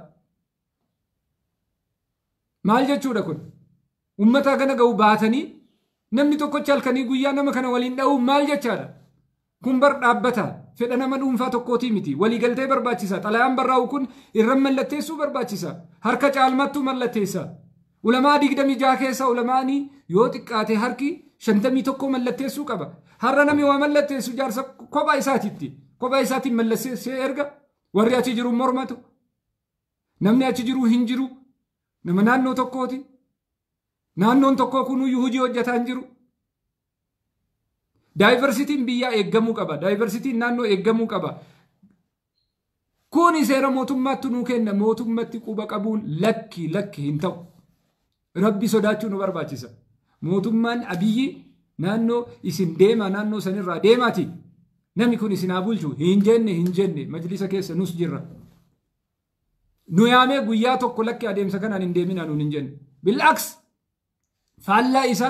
Maal jechuudha kun? Ummata kana ga'u baatanii namni tokkochi halkanii guyyaa nama kana waliin dha'uu maal jechaadha? Kun bar dhaabbataa. Fedha nama dhuunfaa tokkootii miti waliigaltee barbaachisa. Xalayaan barraa'u kun irra mallatteessuu barbaachisa. Harka caalmattuu mallatteessa. Ulamaa 26 keessa ulamaanii yoo xiqqaate harki 51 mallatteessuu qaba. Har'a namni waa mallatteessu jaarsa kophaa isaatiitti. Kophaa isaatiin mallatteessee erga warri achi jiru mormatu. Namni achi jiru hin jiru. Nama naannoo tokkooti. Naannoon tokkoo kunuyyuu hojii hojjetaa hin jiru. Diversitiin biyyaa eeggamuu qaba. Diversitiin naannoo eeggamuu qaba. Kun seera mootummaatti nuu kenna. Mootummatti quba qabuun lakki hin ta'u. Rabbi sodaachuu nu barbaachisa. Mootummaan Abiyyi naannoo isin deema naannoo sanirraa deemaati. Namni kun isin haa bulchu hin jenne majlisa keessa nus jirra. Nu yaamee guyyaa tokko lakki adeemsa kanaan hin deeminaa nuun hin jenne. Bil'aaks faallaa isa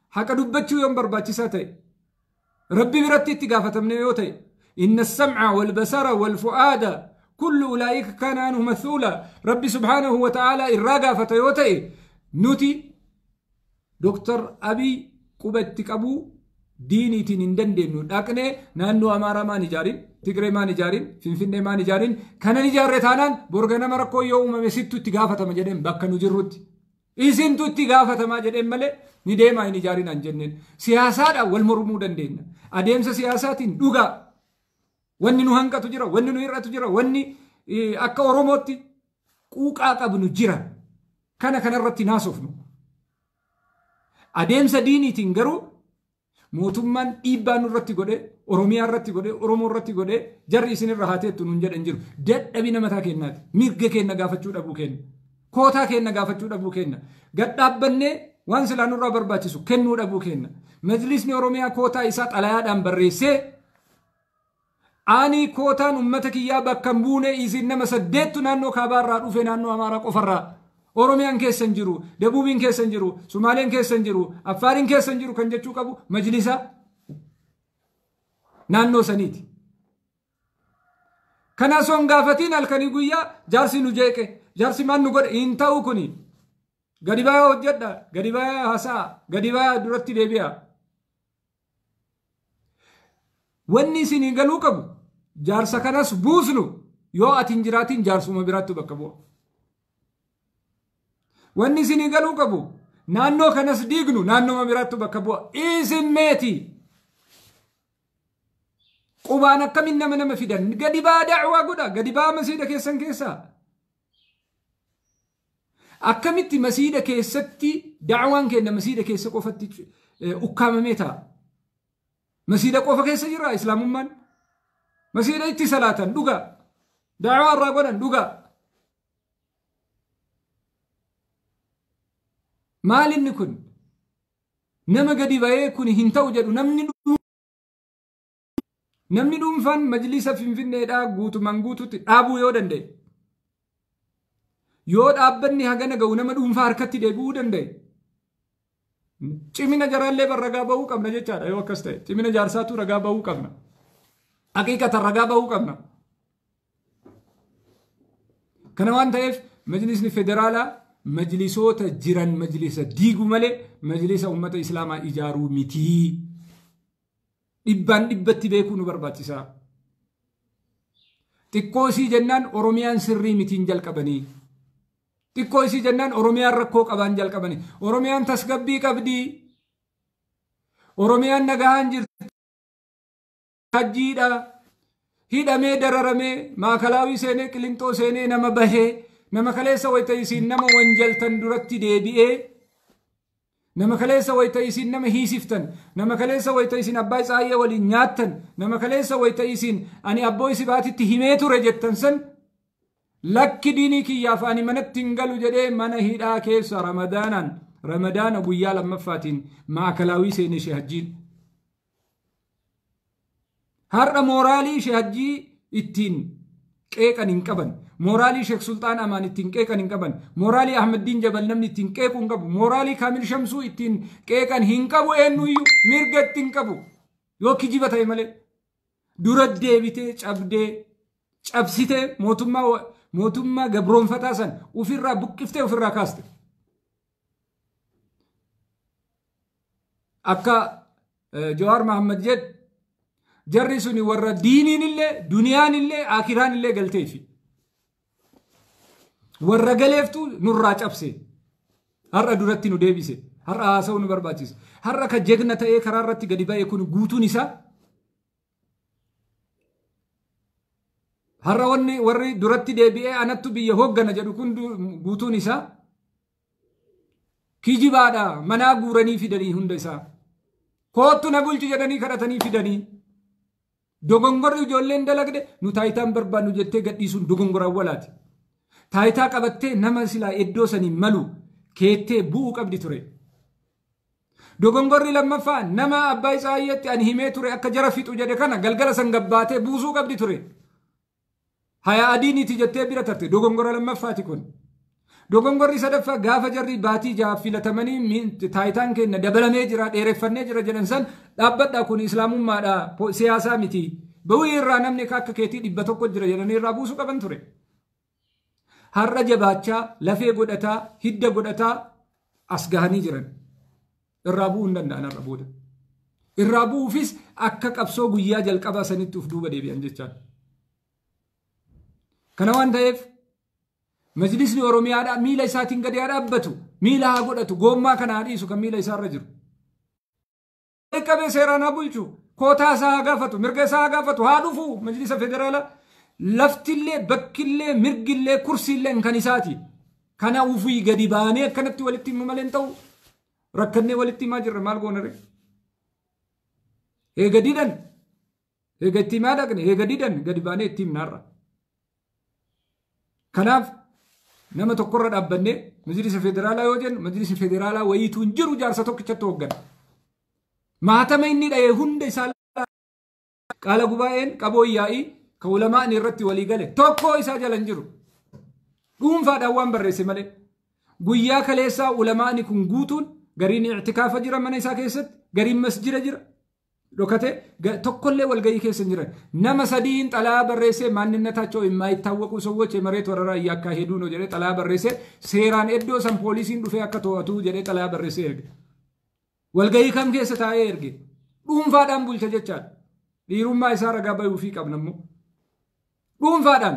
haqa dubbachuu yoon barbaachisaa ta'e. ربي برتي تقافتمني يوتي إن السمع والبصر والفؤاد كل أولئك كان عنه مثولا ربي سبحانه وتعالى الراقة فتيوتي نوتي دكتور أبي قبتك أبو ديني تنندن دينو لكن نانو أمارا ما نجارين تقري ما نجارين فنفن ما نجارين كان نجار رتانان برغنا مركو يوم مسيتو تقافة مجدين بكا نجرد إذن تو تقافة مجدين ملي ندي ما نجارين أنجنين سياسات أول مرمودن دين أديم سياسات دوغا واني نهانكا تجرى واني نهيرا تجرى واني أكا ورموتي قوقا قبنو جرى كان الرتي ناسوفنو أديم سديني تنقرو mootummaan dhiibbaa nurratti godhe oromiyaa irratti godhe oromoo irratti godhe jarri isin irra haateettu nun jedhan jiru dadhabina mataa kennaati mirga kenna gaafachuu dhabuu kenna kootaa kenna gaafachuu dhabuu kenna gadhaabbannee waan silaa nurraa barbaachisu kennuu dhabuu kenna majlisni oromiyaa kootaa isaa xalayaadhaan barreessee ani kootaan ummata kiyyaa bakka buune isin nama 8 naannoo kaabaarraa dhufe naannoo amaaraa qofarraa Oromiyaan keessan jiru, Dabuubiin keessan jiru, Sumaaleen keessan jiru, Affaariin keessan jiru kan jechuu qabu majlisa naannoo saniiti. Kana son gaafatiin halkanii guyyaa jaarsi nu jeeqe, jaarsi maan nu godhe hin ta'u kuni. Gadi baa hojjedha, gadi baa haasa'a, gadi baa duratti deebi'a. Wanni isinii galuu qabu jaarsa kanas buusnu yoo ati hin jiraatiin jaarsuma biraatti bakka bu'a. Wanni isinii galuu qabu naannoo kanas diignu naannoo biraatti bakka bu'a. Isin meeti. Qubaan akkamiin nama fidan gadi baa da'waa godha gadi baa masiida keessan keessaa. Akkamitti masiida keessatti da'waan kenna masiida keessa qofatti ukkaamamee ta'a. Masiida qofa keessa jira islaamummaan. Masiida itti salaatan dhuga. Da'waa irraa godhan dhuga. Maalinni kun nama gadi ba'ee kun hin ta'u jedhu namni dhuunfaan majlisa Finfinneedhaa guutumaan guututti dhaabuu yoo danda'e yoo dhaabbanni hagana ga'u nama dhuunfaa harkatti deebi'uu danda'e cimina jaraallee ragaa ba'uu qabna jechaadha yoo akkas ta'e cimina jaarsaatu ragaa ba'uu qabna haqiiqatan ragaa ba'uu qabna kana waan ta'eef majlisni federaalaa majlisoota jiran majlisa diigu malee majlisa ummata islaamaa ijaaruu mitii dhibbaan dhibbatti beekuu nu barbaachisa xiqqoo isii jennaan oromiyaan sirrii mitiin jalqabanii xiqqoo isii jennaan oromiyaan rakkoo qabaan jalqabanii oromiyaan tasgabbii qabdii oromiyaan nagahaan jirti hajjiidha hidhamee dararamee maakalaawii seenee qilintoo seenee nama bahee nama kaleessa wayta isin nama wanjaltan duratti deebi'ee nama kaleessa wayta isin nama hiisiftan nama kaleessa wayta isin abbaa isaayee waliin nyaattan nama kaleessa wayta isin ani abboo isi baatitti himee ture jettan san lakki diinii kiyyaaf ani manatti hin galu jedhee mana hidhaa keessa ramadaana guyyaa lammaffaatiin maakalaawii seenee shehajjiin har'a mooraalii shehajjii ittiin qeeqan hin qaban moraalii Sheekh Sultaan Amaan ittiin qeeqan hin qaban moraalii Ahmadiin Jabal namni ittiin qeequu hin qabu moraalii Kaamil Shamsuu ittiin qeeqan hin qabu eenyuyyuu mirga ittiin qabu yoo kijiba ta'e malee dura deebitee cabsitee mootummaa gabroonfataa san ofirraa buqqiftee ofirraa kaaste akka Jawaar Mahammad jedh jarri suni warra diiniin illee duniyaan illee akiraan illee galteefi warra galeeftu nurraa cabse har'a duratti nu deebise har'a haasa'uu nu barbaachisa har'a ka jegna ta'ee karaa irratti gadi ba'e kun guutuun isaa har'a warri duratti deebi'ee anattu biyya hooggana jedhu kun guutuun isaa kijibaadha manaa guuranii fidanii hunda isaa koottu na bulchi jedhanii kadhatanii fidanii dogongorri ijoolleen dalagde nu taayitaan barbaannu jettee gadhiisuun dogongoraan walaati. Taayitaa qabattee nama silaa iddoo sanii malu keettee bu'uu qabdi ture. Dogongorri lammaffaa nama abbaa isaayyeetti ani himee ture akka jara fixu jedhe kana galgala san gabbaatee buusuu qabdi ture. Hayaa adiiniiti jettee bira tarte dogongora lammaffaati kun. Dogongorri sadaffaa gaafa jarri baatii jaaf filatamanii taayitaan kenna dabalamee jira dheereffannee jira jedhan san dhaabbadhaa kun islaamummaadha siyaasaa miti ba'uu irraa namni akka keetii dhibba tokko jira jedhanii irraa buusuu qaban ture. Har'a jabaachaa lafee godhataa hidda godhataa as gahanii jiran irraa bu'uu hin danda'an har'a booda. Irraa bu'uufis akka qabsoo guyyaa jalqabaa sanitti uf duuba deebi'an jechaan. Kana waan ta'eef Majlisni Oromiyaadhaa miila isaatiin gadi haa dhaabbatu, miila haa godhatu, goommaa kana haa dhiisu kan miila isaarra jiru. Qabee seeraan haa bulchu, kootaa isaa haa gaafatu, mirga isaa haa gaafatu, haa dhufu Majlisa Federaalaa. Laftillee, bakkillee, mirgillee, kursiillee kan isaati. Kana ufii gadi baanee akkanatti walitti himu malee hin ta'u. Rakkannee walitti himaa jirra maal goonare? Eega didan, eega itti himaa dhaqne, eega didan gadi baanee itti himnaarra. Kanaaf nama tokkorra dhaabbannee Majlisa Federaalaa yoo jennu Majlisa Federaalaa wayiitu hin jiru jaarsa tokkichatti hooggana. Maatama inni dha'ee hunda isaa qaala gubaa'een qaboo yaa'ii ka ulamaan irratti walii gale tokko isaa jalan jiru. Dhuunfaadhaan waan barreesse malee. Guyyaa kaleessaa ulamaani kun guutuun gariin i'tikaafa jira mana isaa keessatti, gariin masjida jira. Dhokate tokkollee walgayii keessa hin jiran. Nama sadiin xalaa barreessee maanninataachoo የማይታወቁ ሰዎች የመሬት ወረራ እያካሄዱ ነው jedhee xalaa barreessee seeraan iddoo san poolisiin dhufee akka to'atu jedhee xalaa barreessee erge. Walgayii kam keessa taa'ee erge. Dhuunfaadhaan bulcha jechaadha. Dhiirummaa isaa ragaa bayuu fi qabnammoo. Dhuunfaadhaan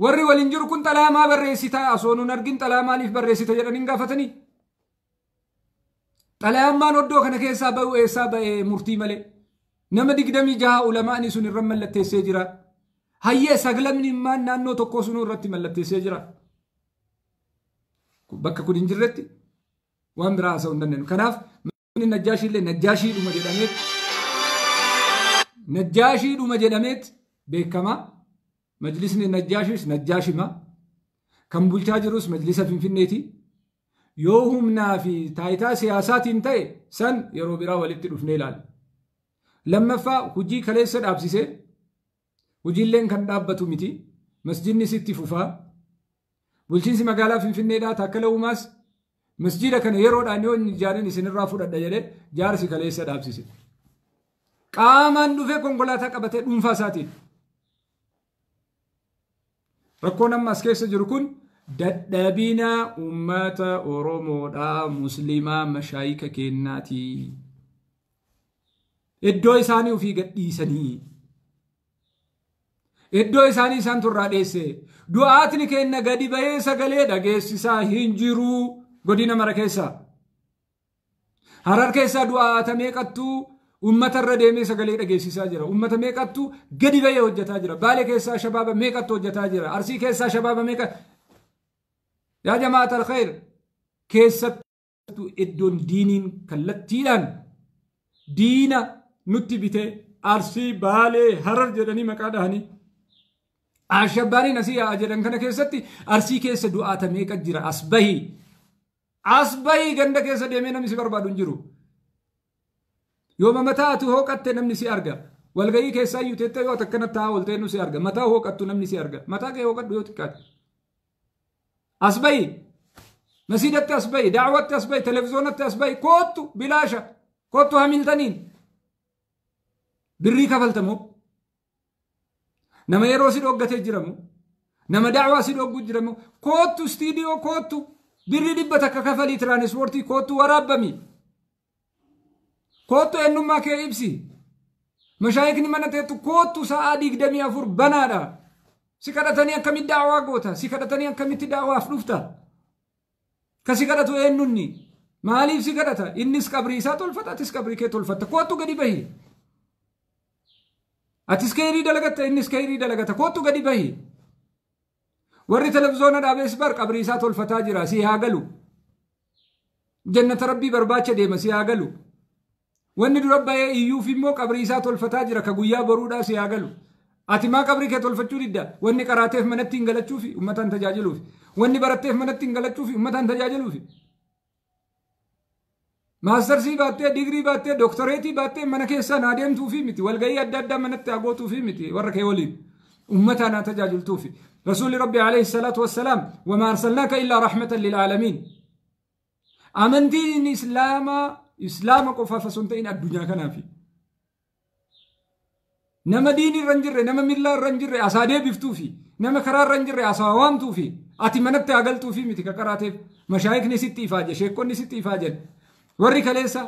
warri waliin jiru kun xalaa maa barreessitaa osoo nun argin xalaa maaliif barreessita jedhanii gaafatanii. Xalayaan oddoo kana keessaa ba'u eessaa ba'ee murtii malee. Nama 26 ulamaani sun irra mallatteessee jira. Hayyee saglamni immaan naannoo tokko sun irratti mallatteessee jira. Bakka kun hin jirretti waan biraa haasa'uu hin dandeenyu. Kanaaf Najjaashiillee Najjaashiidhuma jedhameet beekama. Majlisni Najjaashis Najjaashima. Kan bulchaa jirus Majlisa Finfinneeti. Yoo humnaa fi taayitaa siyaasaatiin ta'e san yeroo biraa walitti dhufnee ilaalla. Lammaffaa hojii kaleessa dhaabsisee hojiilleen kan dhaabbatu miti. Masjidni sitti fufaa. Bulchiinsi magaalaa Finfinneedhaa Taakkala Uumaas masjida kana yeroodhaan yoo ijaarin isinirraa fudhadha jedhee jaarsi kaleessa dhaabsise. Qaamaan dhufee konkolaataa qabatee dhuunfaa isaatiin. Rakkoon amma as keessa jiru kun dadhabina ummata Oromoodhaa Muslimaa mashaayika kennaati. Iddoo isaanii ofii gadhiisanii. Iddoo isaanii isaan turraa dheesse. Du'aatni kenna gadi bahee sagalee dhageessisaa hin jiru godina mara keessaa. Harar keessaa du'aata meeqattuu ummata irra deemee sagalee dhageessisaa jira. Ummata meeqattuu gadi bahee hojjetaa jira. Baalee keessaa shabaaba meeqattuu hojjetaa jira. Arsii keessaa shabaaba meeqattuu. Yaa jamaata al-khayr keessattuu iddoon diiniin kallattiidhaan diina nutti bitee Arsii Baalee Harar jedhanii maqaa dhahanii Ashabbaaniin asii yaa jedhan kana keessatti Arsii keessa du'aata meeqa jira. Asbahii ganda keessa deemee namni si barbaadu hin jiru. Yooma mataa ati hooqatte namni si arga. Walgayii keessaa iyyuu teettee yoo takkanatti haa ooltee nu si arga. Mataa hooqattu namni si arga. Mataa kee hooqadhu yoo xiqqaate. Asbahii masiidatti asbahii daawwatti asbahii televizoonatti asbahii kootu bilaasha kootu hamiltaniin birrii kafaltamoo nama yeroo si dhoggatee jiramu nama daawwaa si dhoggu jiramu kootu stiidiyoo kootu birrii 100 takka kafalii tiraanispoortii kootu waraabami kootu eenyummaa kee ibsi mashaayikni mana teettu kootu sa'aa 24 banaadha. Si kadhatanii akkamitti daawwaa goota? Si kadhatanii akkamitti daawwaaf dhufta? Ka si kadhatu eenyunni? Maaliif si kadhata? Innis qabrii isaa tolfata, atis qabrii kee tolfatta. Kootu gadi bahi. Atis kayrii dalagatta, innis kayrii dalagata. Kootu gadi bahi. Warri televizoona dhaabees bar qabrii isaa tolfataa jira. Si haa galu. Jannata Rabbii barbaacha deema si haa galu. Wanni dura bahee iyyuuf immoo qabrii isaa tolfataa jira. Ka guyyaa boruudhaa si haa galu. Ati maa qabrii kee tolfachuu didda wanni qaraateef manatti hin galachuufi uummataan tajaajiluufi wanni baratteef manatti hin galachuufi uummataan tajaajiluufi maastarsii baattee digirii baattee dooktoreetii baattee mana keessaa naa deemtuufi miti walgayii adda addaa manatti agootuufi miti warra kee waliin uummataan haa tajaajiltuufi rasuulli rabbi alayhi salaatu wassalaam wamaa arsalnaaka illaa rahmatan lilaalamiin amantiin islaama qofaaf osoo hin ta'in addunyaa kanaafi. nama diinii irra hin jirre nama millaa irra hin jirre asaa deebiftuu fi nama karaa irra hin jirre asaa waamtuu fi ati manatti agaltuu fi miti kakaraateef mashaayikni sitti ifaa jedhe sheekonni sitti ifaa jedhe warri kaleessa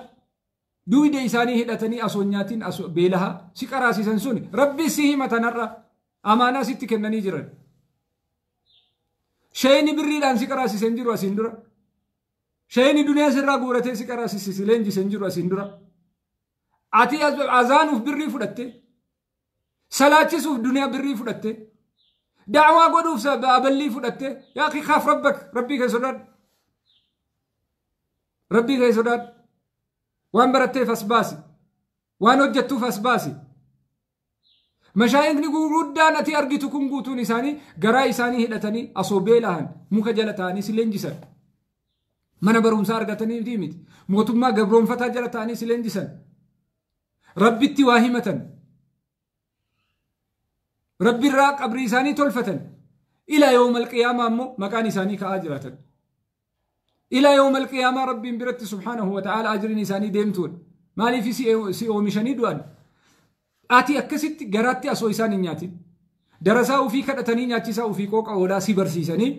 duwide isaanii hidhatanii asoonyaatiin beelaha si qaraasisan sun rabbi si himatanarra amaanaa sitti kennanii jiran sheeyni birriidhaan si qaraasisen jiru asiin dura sheeyni duniyaa sirraa guuratee si qaraasisi leenjisen jiru asiin dura ati azaanuuf birrii fudhatte salaachisuuf duniyaa birrii fudhatte da'waa godhuuf aballii fudhatte yaa akhi khaaf rabbak rabbii kee sodaadhu rabbii kee sodaadhu waan baratteef as baasi waan hojjettuuf as baasi mashaayikni gurguddaan ati argitu kun guutuun isaanii garaa isaanii hidhatanii asoo beelahan muka jala ta'anii si leenjisan mana barumsaa argatanii miti mootummaa gabroonfataa jala ta'anii si leenjisan rabbitti waa himatan rabbi irraa qabrii isaanii tolfatan ila yawmal qiyaama ammoo maqaan isaanii ka'aa jiraatan ila yawmal qiyaama rabbiin biratti subhanahu wa ta'ala ajriin isaanii deemtuun maaliif si oomishanii du'an ati akkasitti garaatti asoo isaan hin nyaatin darasaa ufii kadhatanii nyaachisaa ufii qooqa oolaa si barsiisanii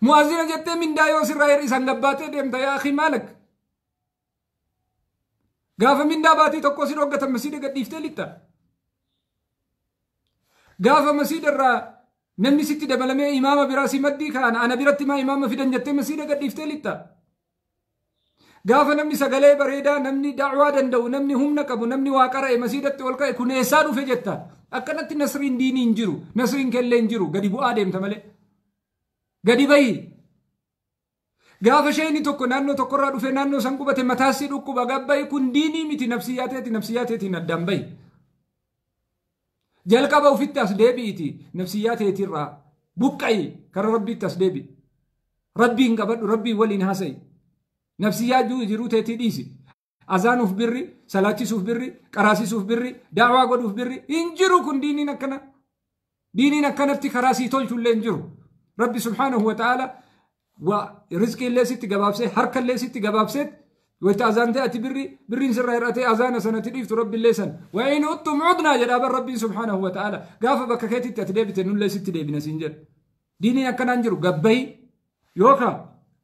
mu'azzina jettee mindaa yoo sirraa hir'isan gabbaatee deemta yaa akhi maalak gaafa mindaa baatii tokko si dhoggatan masiida gadhiiftee lixxa gaafa masiida irraa namni sitti dabalamee imaama biraa si maddii kaan ana biratti maa imaama fidan jettee masiida gadhiiftee lixxa gaafa namni sagalee bareedaa namni da'waa danda'u namni humna qabu namni waa qara'e masiidatti ol ka'e kun eessaa dhufe jetta akkanatti nasriin diinii hin jiru nasriin kellee hin jiru gadi bu'aa deemta malee gadi bahi gaafa sheeyni tokko naannoo tokkorraa dhufe naannoo san qubate mataasii dhukkuba gabba'i kun diinii miti nafsiyyaateetiin addaan bahi jalqaba ufitti as deebi'iti nafsiyyaateetirraa buqqa'i kara rabbiitti as deebi rabbiin qabadhu rabbiin waliin haasa'i nafsiyyaa jiruu teetii dhiisi azaanuuf birri salaachisuuf birri qaraasisuuf birri da'waa godhuuf birri hin jiru kun diiniin akkanatti karaa sii tolchullee hin jiru rabbi subhaanahu wa ta'ala rizqii illee sitti gabaabsee harka illee sitti gabaabseet wayta azaantee ati birriin sirraa hir'atee azaana sanatti dhiiftu rabbi illee san wa'iin uttum cudnaa jedhaa bar rabbiin subhaanahu wa ta'ala gaafa bakka keetitti ati deebite nullee sitti deebina siin jedha diiniin akkanaan jiru gabbahi yookaan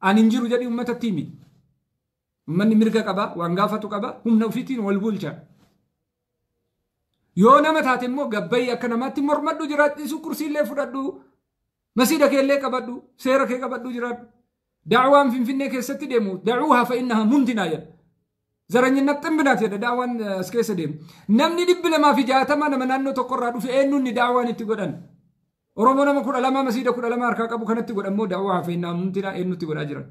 ani hin jiru jedhi ummatatti himi ummanni mirga qaba waan gaafatu qaba humna ufiitiin wal bulcha yoo nama taate immoo gabbahi akka namaatti mormadhu jiraadhisu kursiillee fudhadhu masiida keellee qabadhu seera kee qabadhu jiraadhu da'waan finfinnee keessatti deemu da'uuhaa fa'innaha muntinaa jedha zaranyinna ximbinaat jedha da'waan as keessa deemu namni 260 nama naannoo tokkorraa dhufe eenyuunni da'waan itti godhan oromoo nama 12 masiida 12 harkaa qabu kanatti godhammoo da'uuhaa fa'innaha muntinaa eenyutti godhaa jiran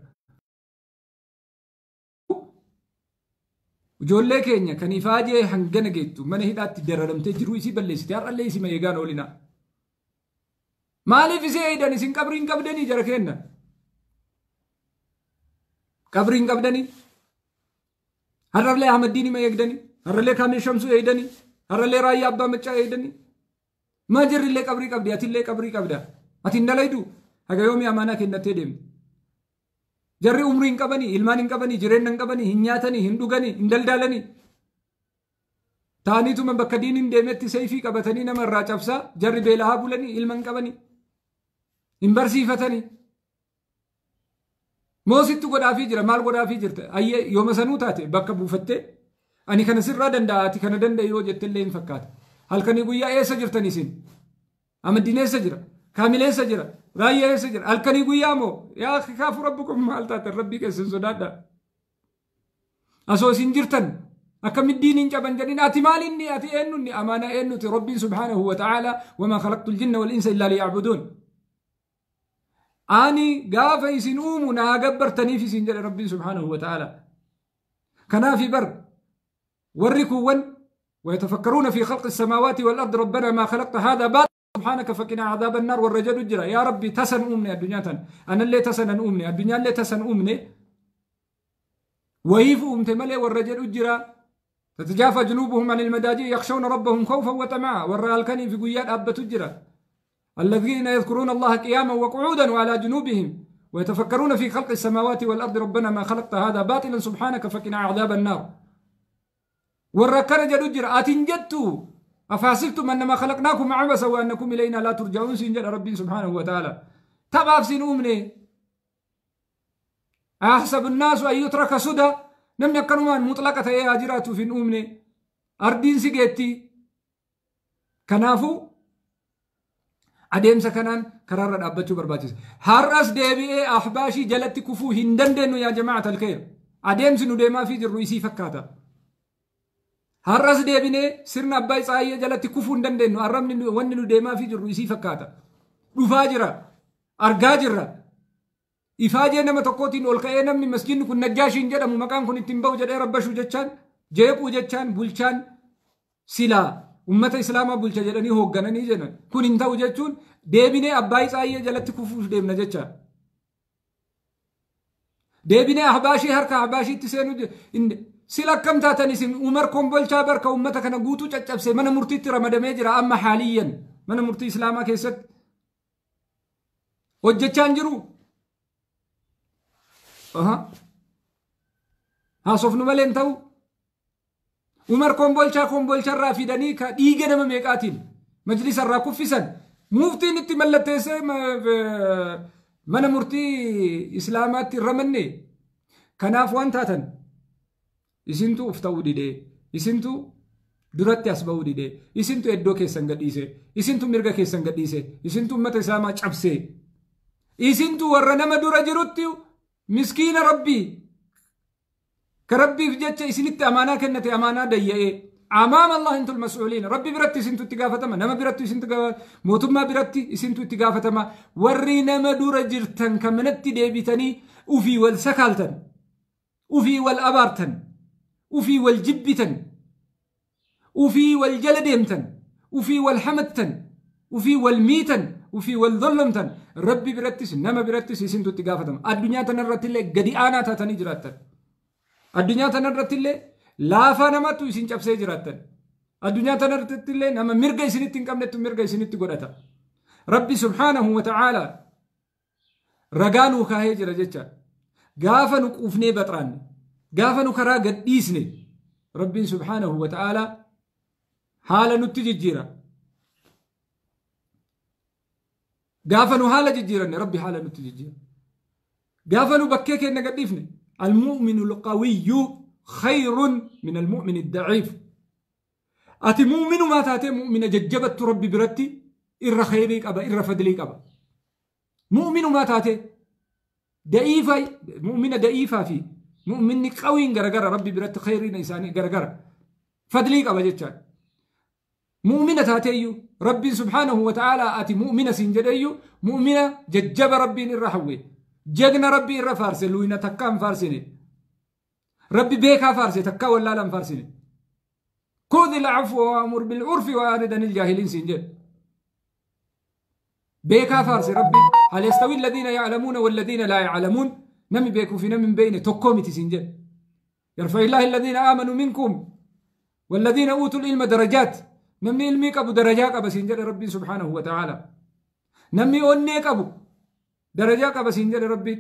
ijoollee keenya kan ifaajee hangana geettu mana hidhaatti dararamtee jiruu isii balleessite har'allee isii eegaan oolinaa maaliif isii eeydan isin qabriin qabdanii jara kenna qabriin qabdanii har'allee ahmaddiin ima eegdanii har'allee kaamil shamsuu eegdanii har'allee raayyaa abbaa maccaa eegdanii maa jirrillee qabrii qabdi atillee qabrii qabda ati hin dalaydu haga yoomii amaanaa kennattee deemte jarri umrii hin qabanii ilmaan hin qabanii jireenya hin qabanii hin nyaatanii hin dhuganii hin daldalanii ta'aniituma bakka diiniin deemetti seeyfii qabatanii nama irraa cabsaa jarri beelahaa bulanii ilma hin qabanii hin barsiifatanii moosittu godhaafii jira maal godhaafii jirta ayyee yooma sanuu taate bakka buufattee ani kana sirraa danda'a ati kana danda'a yoo jettellee hin fakkaata halkanii guyyaa eessa jirtan isin ahmaddiin eessa jira kaamil eessa jira raayyaa eessa jira halkanii guyyaa moo yaa kaafu rabbukum maal taatan rabbii keessan sodaadha asoo isin jirtan akkamitti diiniin caban jedhin ati maalinni ati eenyunni amaana eenyuti rabbiin subhaanahu wa ta'ala wamaa khalaqtu aljinna wal insa illaa liya'buduun ani gaafa isin uumu naa gabbartaniif isin jedhe rabbiin subhaanahu wa ta'ala kanaafi bar warri kuwwan ويتفكرون في خلق السماوات والأرض ربنا ما خلقت هذا باطل سبحانك فقنا عذاب النار والرجل الجرى يا ربي تسن أمني الدنيا أنا اللي تسن أمني الدنيا اللي تسن أمني ويف أمتملي والرجل الجرى تتجافى جنوبهم عن المداجع يخشون ربهم خوفا وطمعا والرالكني في قياد أبة الجرى الذين يذكرون الله قياما وقعودا وعلى جنوبهم ويتفكرون في خلق السماوات والأرض ربنا ما خلقت هذا باطلا سبحانك فقنا عذاب النار والركن جدو جرى أتنجتو أفحسبتم أنما خلقناكم عبثا وأنكم إلينا لا ترجعون سنجد ربي سبحانه وتعالى تبعف سنومني أحسب الناس أن يترك سدى نم يكنوا مطلقة يا هاجرات في نومني أردين سجيتي كنافو أديم سكنان قرار أبتشو برباجس هرس ديبي أحباشي جلت كفو هندن يا جماعة الخير أديم سنو ديما في الرئيسي فكاتا هرس ديبيني سرنا أباي صاحي جلت كفو هندن أرمن وننو ديما في الرئيسي فكاتا رفاجرة أرقاجرة إفاجة نما تقوتين أولكاية نمي مسجين كن نجاشين جدا مكان كن التنبو جدا ربشو جتشان جيبو جتشان بلشان سلا أمة إسلام بلشا جدني هوغنني جنن كن انتو جتشون ديبيني أباي صاحي جلت كفوش ديبنا جتشان ديبيني أحباشي هركا أحباشي تسينو سلا كم تاتني سن عمر كم بلشا بركا أمتا كان قوتو جتشبسي من مرتي ترى مدمي جرا أما حاليا من مرتي إسلاما كيست وجتشان جرو ها صفن ملين تو عمر كومبولشا رافدني كا ديغنا ميقاتين مجلس الراكوفسن مفتي نتي ملتيس من مرتي اسلامات الرمني كناف وانتاتن اسنتو افتو ديدي اسنتو دراتي اسبو ديدي اسنتو ادو كيسن غديسه اسنتو ميرغا كيسن غديسه اسنتو مت اسلاما چبسه اسنتو ورنما دورا جروتيو مسكين ربي كربي في جتة إسنت أمانة كنت أمانة ديئة أمام الله أنتم المسؤولين ربي برتي سنتو اتقافة ما نما برتي سنتو موتم ما برتي سنتو اتقافة ما ورينا ما دور جرتن كمنت ديبتني وفي والسكالتن وفي والأبارتن وفي والجبتن وفي والجلديمتن وفي والحمدتن وفي والميتن وفي والظلمتن ربي برتس نما برتس سنتو اتقافتم الدنيا تنرت اللي قدي آنا تاتني جراتن الدنيا تنرت اللي لا فانماتو يسين چبسي جراتن الدنيا تنرت اللي نما مرغي سنتين قمنتو مرغي سنتي قدتا ربي سبحانه وتعالى رغانو كاهي جرجچا غافنو قفني بطران غافنو كرا قديسني ربي سبحانه وتعالى حالا نتججيرا غافنو حالا ججيرني ربي حالا نتججيرا غافنو بكيك نقديفني المؤمن القوي خير من المؤمن الضعيف أتي مؤمن ما تاتي مؤمن ججبت ربي برتي إر خيريك أبا إر فدليك أبا مؤمن ما تاتي ضعيفة مؤمن ضعيفة في مؤمن قوي غرغر ربي برتي خيرين إنساني غرغر فدليك أبا جتشان مؤمنة تاتيو ربي سبحانه وتعالى أتي مؤمنة سنجديو مؤمنة ججب ربي الرحوي جغنا ربي الرفارس لوينة تكام فارسيني ربي بيكا فارسي تكا ولا لم فارسيني خذ العفو وأمر بالعرف وأعرض عن الجاهلين سنجد بيكا فارسي ربي هل يستوي الذين يعلمون والذين لا يعلمون نمي بيكو في نمي بين تكومتي سنجد يرفع الله الذين آمنوا منكم والذين أوتوا العلم درجات نمي علميك أبو درجاك أبو سنجد ربي سبحانه وتعالى نمي أونيك أبو درجاك أبو سنجد ربي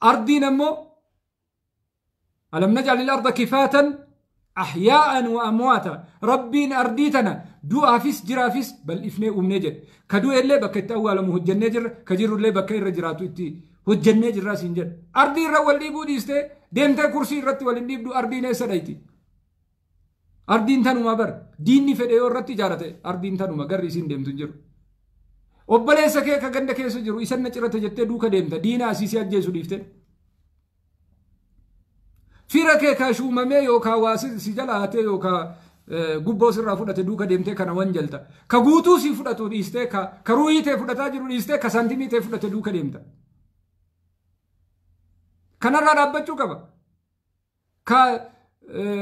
أرضي نمو ألم نجعل الأرض كفاة أحياء وأمواتا ربين أرديتنا دو أفيس جرافيس بل إفني نجد كدو اللي بكت أول مهجن نجر كجير اللي بكير رجراتو إتي هجن نجر راسين جد أرضي رول ديبو ديسته ديمتا كرسي رتي والنديب دو أرضي نيسا دايتي أردين تانو ما بر ديني فديو رتي جارته أردين تانو ما غري سين ديمتو جرو وبليسا كي كغند كيسو جرو إسان نجرته جتة دوكا ديمتا دينا أسيسي أجيسو ديفته فيرك كاشو ممي يوكا واسي سجلاتي يوكا غوبو سرا فدته دوكا ديمته كانا وانجلتا كغوتو سي فدتو ديسته كرويته فدتا جرو ديسته كسانتيميته فدته دوكا ديمتا كانا رابچو كبا كا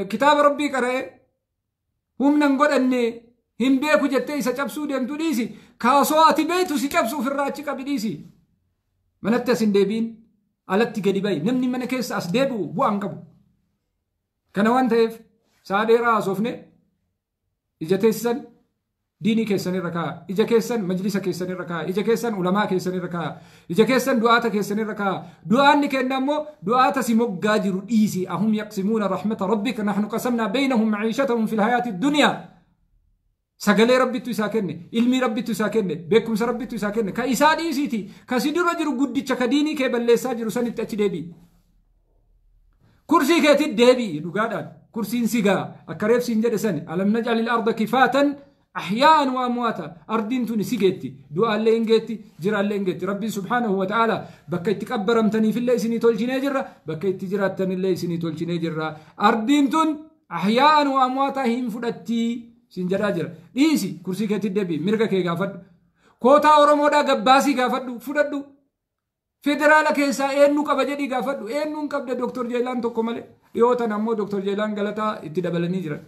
كتاب ربي قرأ هم نغدني هم بيكو جتة إسا چبسو ديمتو ديسي كاسواتي بيتو سي چبسو في الراچي كبديسي منتا سندبين alatti gadi bay namni mana keessa as deebu bu'aan qabu kana waan ta'eef saadheeraa asofne ija teessisan ديني كيسن الركاء إجا كيسن مجلس كيسن الركاء إجا كيسن علماء كيسن الركاء إجا كيسن دعاة كيسن الركاء دعاء نكنمو دعاة سمو قادر إيسي أهم يقسمون رحمة ربك نحن قسمنا بينهم معيشتهم في الحياة الدنيا سقلي ربي تساكن علمي ربي تساكن بكم ربي تساكن كإساد إيسيتي كسيد رجل قد تشكديني كبل ساجر سنة تأتي كرسي كاتي ديبي لقادان كرسي سيغا أكريف سنجد سن ألم نجعل الأرض كفاتا أحياء وأمواتا أردين توني سيغيتي دعاء اللي انجيتي جرى اللي انجيتي ربي سبحانه وتعالى بكي تكبر امتني في اللي سني تولجيني جرى بكي تجراتني اللي سني تولجيني جرى أردين تون أحياء وأمواتا هم فدتي سنجدا جرى ديسي كرسي كاتي ديبي مرقا كي غافد كوتا ورمودا غباسي غافد فددو فدرالا كيسا اينو قبجدي غافد اينو قبدا دكتور جيلان توكو مالي يوتا نمو دكتور جيلان غلطا اتدبلني جرى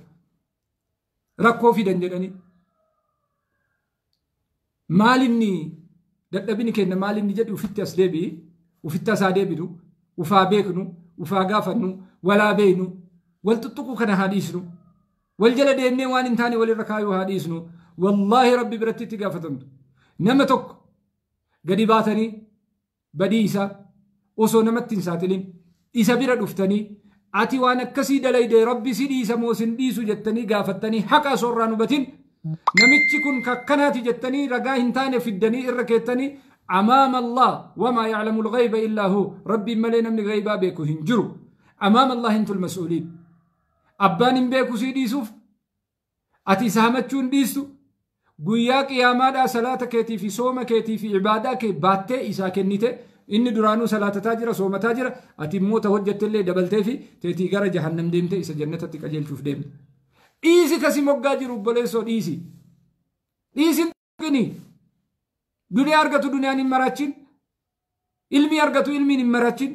ركو في دنجدني مالني ددبني كن مالني جد وفيت اسدبي وفيت اسادبدو وفا بيكنو وفا غافنو ولا بينو ولتطقو كان حديثنو والجلد اني وان انتاني وللركايو حديثنو والله ربي برتي تغافتن نمتك غدي باتني بديسا وسو نمتين ساتلين إسا بيرا دفتني ati waan akkasii dalayde rabbi si dhiisa moo sin dhiisu jettanii gaafattanii haqa sorraan hubatin namichi kun kakkanaati jettanii ragaa hin taane fiddanii irra keettanii amaama Allah wamaa ya'lamu al-ghayba illaa hu rabbiin malee namni ghaybaa beeku hin jiru amaama Allah hintul mas'uuliin abbaan hin beeku sii dhiisuuf ati isa hamachuu hin dhiistu guyyaa qiyaamaadhaa salaata keetii fi sooma keetii fi ibaadaa kee baattee isaa kennite inni duraanuu salaatataa jira soomataa jira ati immoo ta hojjettellee dabaltee fi teetii gara jahannam deemte isa jannatatti qajeelchuuf deemte dhiisi kasi moggaa jiru obboleessoo dhiisi duniyaa argatu duniyaan hin marachin ilmi argatu ilmiin hin marachin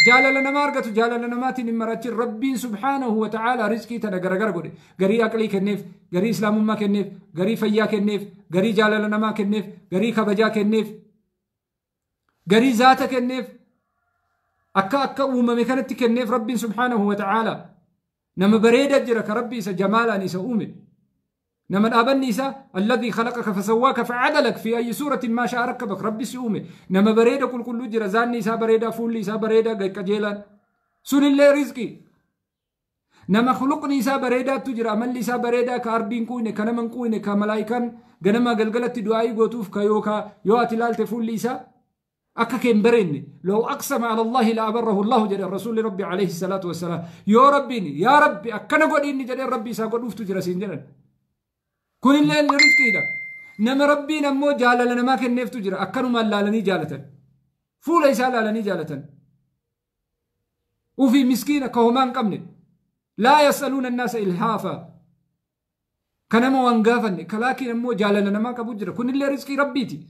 jaalala namaa argatu jaalala namaatiin hin marachin rabbiin subhaanahu wa ta'aala rizqii tana garagara godhe garii aqlii kenneef garii islaamummaa kenneef garii fayyaa kenneef garii jaalala namaa kenneef garii kabajaa kenneef غري ذاته كنيف أكا ومامي كانت كنيف ربي سبحانه وتعالى نما بريد أجرك ربي إسا جمالا نسا أومن نما الأبن نسا الذي خلقك فسواك فعدلك في أي سورة ما شاء ركبك ربي سأومن نما بريد كل جرى زان نسا بريد فول نسا بريد كجيلا سن الله رزقي نما خلق نسا بريد تجرى من نسا بريد كأردين كوينة كنمن كوينة كملايكان غنما قلقلت دعائي قوتوف كيوكا يواتي لالت فول نسا أكاكين بريني لو أقسم على الله لأبره الله جل الرسول ربي عليه الصلاة والسلام يا ربي يا ربي أكنا قد إني جل ربي ساقود أفتو جرسين جلن كل الليل رزقي ده نما ربي نمو جال لنا ما كن نفتو جرا أكنو ما لالني جالة فول إيسا لالني جالة وفي مسكينة كهمان كمني لا يسألون الناس إلحافا كنما وانقافني كلاكي نمو جال لنا ما كبو جرا كل الليل رزقي ربيتي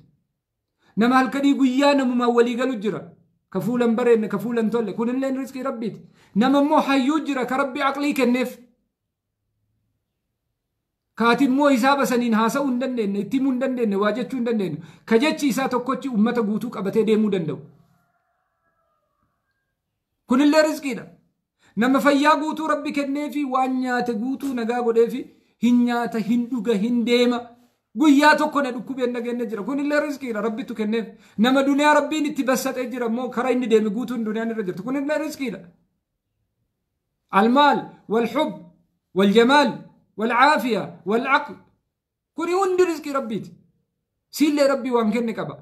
نما هالكدي قيانا ممولي قالوا جرا كفولا برين كفولا تولي كون اللين رزقي ربيت نما مو حيو جرا كربي عقلي كنف كاتب مو حساب سنين هاسا وندندن اتيم وندندن واجتو وندندن كجتشي إسا توقوتي أمتا قوتوك أبتي ديمو دندو كون اللين رزقي دا نما فيا قوتو ربي كنفي وانيات قوتو نقاقو ديفي هنيات هندوغا هنديما guyyaa tokko na dhukkubeen nagenne jira kun illee rizqiidha rabbitu kenneef nama duniyaa rabbiin itti bassatee jira moo karaa inni deeme guutuun duniyaan irra jirtu kun illee rizqiidha المال والحب والجمال والعافية والعقل كن يوند رزق ربيت سيل ربي وامكن كبا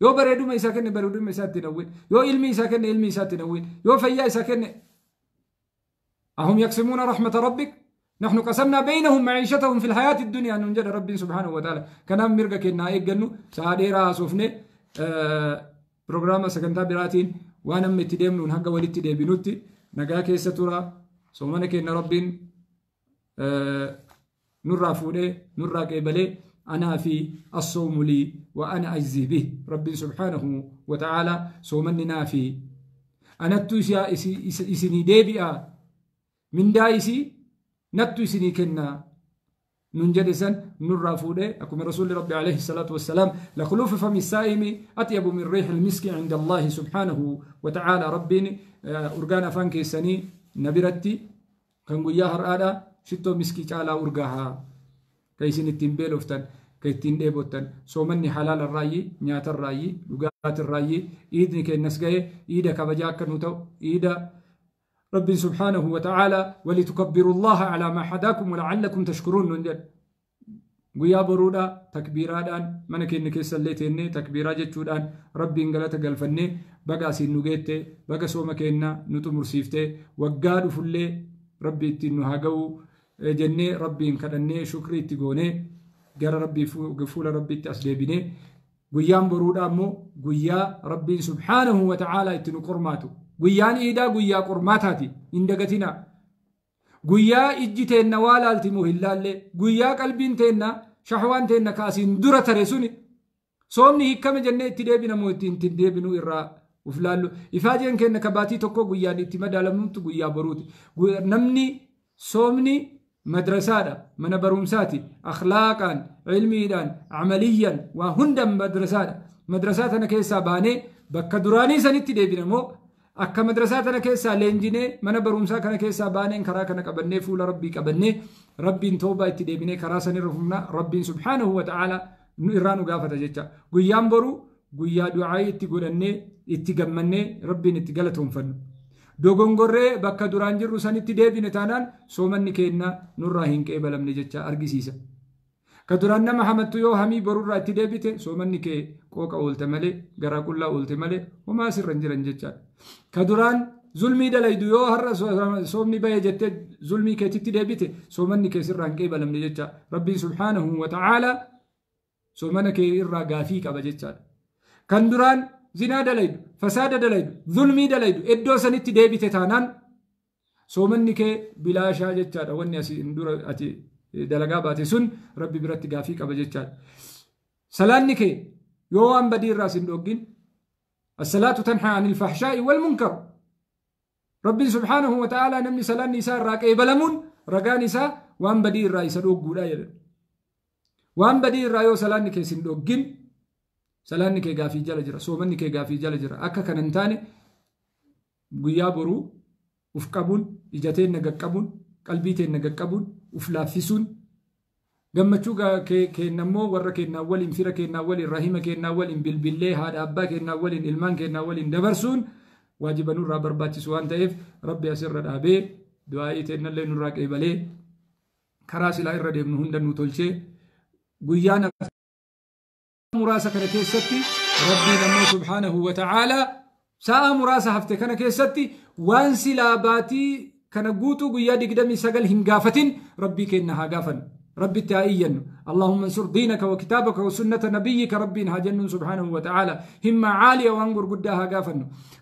يو بريدو ما يساكن بريدو ما يساتنوين يو علمي يساكن علمي يساتنوين يو فيا يساكن أهم يقسمون رحمة ربك نحن قسمنا بينهم معيشتهم في الحياة الدنيا ننجد ربي سبحانه وتعالى كان مرقا كنا إيقنو ساديرا سوفني برنامج سكنتا براتين وانا متديم نون حقا ولتدي بنوتي نقا كيسة ترى سومانا كنا ربين نرى فولي نرى قبلي أنا في الصوم لي وأنا أجزي به ربي سبحانه وتعالى سومني نافي أنا توسيا إسني ديبئا من دايسي نتو سني كنا ننجلسا نرى فوده أكم رسول ربي عليه الصلاة والسلام لخلوف فم السائم أطيب من ريح المسك عند الله سبحانه وتعالى ربي أرغانا فانكي سني نبرتي كان قياها رآدا شتو مسكي تعالى أرغاها كيسين التنبيل وفتن كيتين ديبوتن سومني حلال الرأي نيات الرأي لغات الرأي إيدني كي النسقية إيدا كبجاك نوتو إيدا رب سبحانه وتعالى ولتكبروا الله على ما حداكم ولعلكم تشكرون ننجل قيا برودا تكبيرادان منك إنك سليتني تكبيرات جتودان ربي انقلت قلفني بقى سينوغيتي بقى سومكينا نتو مرسيفتي وقادوا فلي ربي تنو هاقو جنة ربي انكدني شكري تقوني قال ربي قفول ربي تأسليبني قيام برودا مو قيا ربي سبحانه وتعالى اتنو قرماتو قيان إيدا قيا قرماتاتي اندقتنا قيا إجتنا والا التمو هلالي قيا قلبين تينا شحوان تينا كاسين درة ترسوني صومني هكما جنة اتدابنا موتين تدابنو إرا وفلالو إفاجئن كينا كباتي توكو قيا اتمدى لمنتو قيا بروتي نمني صومني مدرسة من برومساتي أخلاقا علميا عمليا وهندم مدرساتنا كيسا باني بكا دراني سنتي ديبنا مو أكا مدرساتنا كيسا لينجيني من برومسا كان كيسا باني كراكنا كبني فول ربي كبني ربي توبا اتديبني كراسني رفمنا ربي سبحانه وتعالى إرانو قافة جيتشا قيام برو قيا دعاي اتقولني اتقمني ربي اتقلتهم فنو دوغونغوري بكا duraan jirru sanitti deebine taanaan soomanni keenna nurraa hin qeebalamne jecha argisiisa ka duraan nama hamattu yoo hamii borurraa itti deebite soomanni kee qooqa oolte malee garaa qullaa oolte malee homaa sirran jiran jecha ka duraan zulmii dalaydu yoo har'a soomni baye jette zulmii keetitti deebite soomanni kee sirraa hin qeebalamne jecha rabbiin subhaanahu wa ta'aala soomana kee irraa gaafii qaba jecha kan duraan زنا دلائد فساد دلائد ظلمي دلائد إدو سنتي ديبي تتانان سومنك بلا شاجة جاد واني أسي اندور أتي دلقا باتي سن ربي براتي قافيك أبجد جاد سلانك يوان بدير راس اندوغين الصلاة تنحى عن الفحشاء والمنكر ربي سبحانه وتعالى نمني سلان نساء راكي بلمون رقا نساء وان بدير رايس دوغ قولا يدن وان بدير رايو سلانك سندوغين سلاني كي غافي جل جرا سومني كي غافي جل جرا أكا كننتاني قيا برو وفقبون إجاتين نقبون قلبيتين نقبون وفلافسون قمتشوغا كي نمو ورا كي ناول انفرا كي ناول الرحيمة كي ناول بالله هذا أبا كي ناول الإلمان كي ناول دبرسون واجب نور برباتي سوان تايف ربي أسر الأبي دعائي تينا اللي نراك إبالي كراسي لا إرد ابن هندن نتولشي قيانا مراسة كان كيستي ربي نمو سبحانه وتعالى ساء مراسة هفته كان كيستي وانسي لاباتي كان قوتو قيادي قدامي سقل هنقافتين ربي كينها قافن ربي تائيا اللهم انصر دينك وكتابك وسنة نبيك ربي هاجن سبحانه وتعالى همة عالية وانقر قداها قافن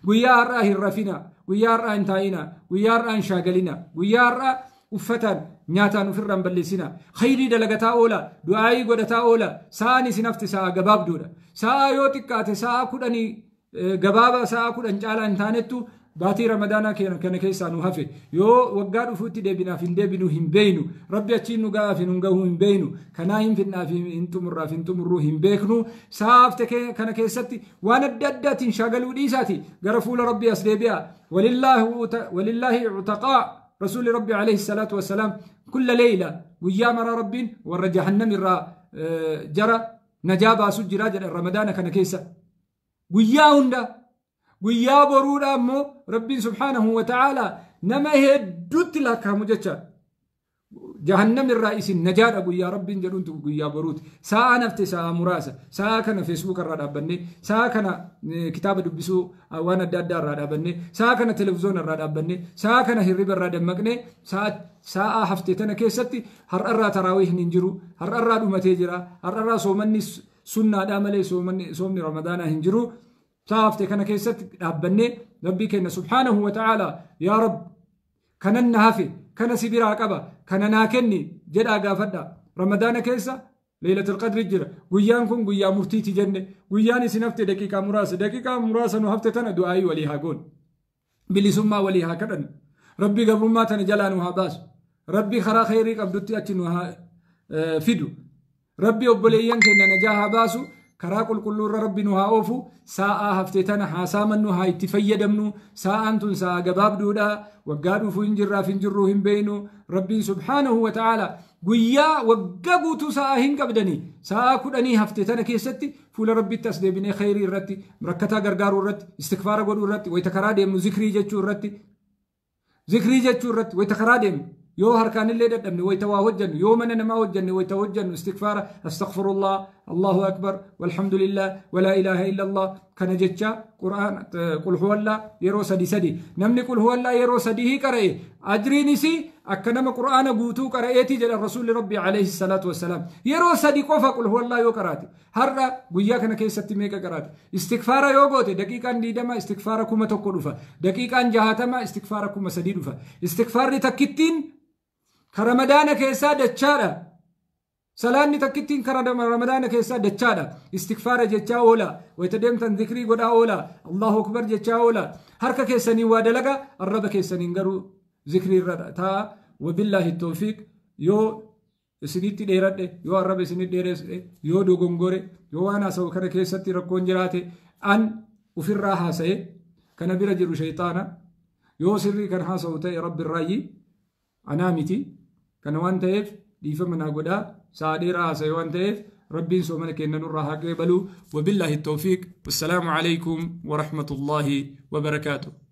قيار راه الرفنا قيار راه انتاينا قيار راه انشاقلنا قيار راه uffatan nyaataan ofirraan balleessina khayrii dalagataa oola du'aayii godhataa oola sa'aan isin hafte sa'a gabaabduudha sa'a yoo xiqqaate sa'a 10 gabaaba sa'a 10 caalaa hin taanettu baatii ramadaanaa kana keessaa nu hafe yoo waggaa dhufuutti deebinaaf hin deebinu hin beeynu rabbi achiin nu ga'aaf hin gahuu hin beeynu kanaa hin fidnaaf hin xumurraaf hin xumurruu hin beeknu sa'a hafte kana keessatti waan adda addaatiin shaagaluu dhiisaati gara fuula rabbi as deebi'a walillaahi utaqaa رسول ربي عليه الصلاة والسلام كل ليلة ويام ربي ور جهنم جرى نجابا سجرا رمضان كان كيسا وياهن ويا برودا مو ربي سبحانه وتعالى نما هدوت لك مجتشا جهنم الرئيس النجار أبو يا رب جلونت يا بروت ساعة نفت ساعة مراسة ساعة كان فيسبوك الرادة بني ساعة كان كتاب دبسو وانا دادار الرادة بني ساعة كان تلفزيون الرادة بني ساعة كان هرب الرادة مقني ساعة هفتتنا كيستي هر أرى تراويح ننجرو هر أرى دومتيجرا هر أرى صومني سنة داملي صومني رمضان هنجرو ساعة هفتكنا كيستي بني ربي كنا سبحانه وتعالى يا رب كان النهافي كان سبيرا قبا كان ناكني جدا غافدا رمضان كيسا ليلة القدر جرا ويانكم ويا مرتيتي جنة وياني سنفت دقيقة مراسة نهفت تنا دعائي وليها قول بلي سما وليها كدن ربي قبل ما تنجلانها باس ربي خرا خيري قبضتي أتنوها فيدو ربي أبوليان كنا نجاها باسو كرا كل ربي نها أوفو ساعة هفتتنا حاسامنو هاي تفيدمنو ساعة أنتن ساعة جباب دودا وقالوا فنجروهم بينو ربي سبحانه وتعالى قويا وقبوتو ساعة هنقبدني ساعة كدني هفتتنا كيستي فول ربي تسدي بني خيري الرتي مركتا غرغارو الرتي استغفار قدو الرتي ويتكرا ديم ذكري جتشو الرتي ذكري جتشو الرتي ويتكرا ديم يو هركان اللي ددمني ويتواوجن يوم انا ما وجني ويتوجن استغفار استغفر الله الله اكبر والحمد لله ولا اله الا الله كان جتشا قران قل هو الله يرو سدي نمني قل هو الله يرو سديه قرئ اجريني سي اكنما قران غوتو قرئتي جل الرسول ربي عليه الصلاه والسلام يرو سدي قف قل هو الله يو قراتي هر غيا كان كيستي ميكا قراتي استغفار يو غوتي دقيقه ديدما استغفار كما تقولفا دقيقه جهاتما استغفار كما سديدفا استغفار تكتين كرمضان كيسا دچادا سلاني تكتين كرمضان كيسا دچادا استغفار جچا اولا ويتدمتن ذكري غدا اولا الله اكبر جچا اولا حركه كيسني وادلغا الرب كيسني غرو ذكري ردا وبالله التوفيق يو سنيتي ديرد يو الرب سنيت ديرس يو دوغونغوري يو انا سو كره كيستي ركون جراتي ان وفي الراحه سي كان بيرجر شيطانا يو سري كان حاسوته رب الراي انامتي كان وان تيف ديفمنا غدا ساديرا سي وان تيف ربي سومن كن نور قبلوا وبالله التوفيق والسلام عليكم ورحمة الله وبركاته.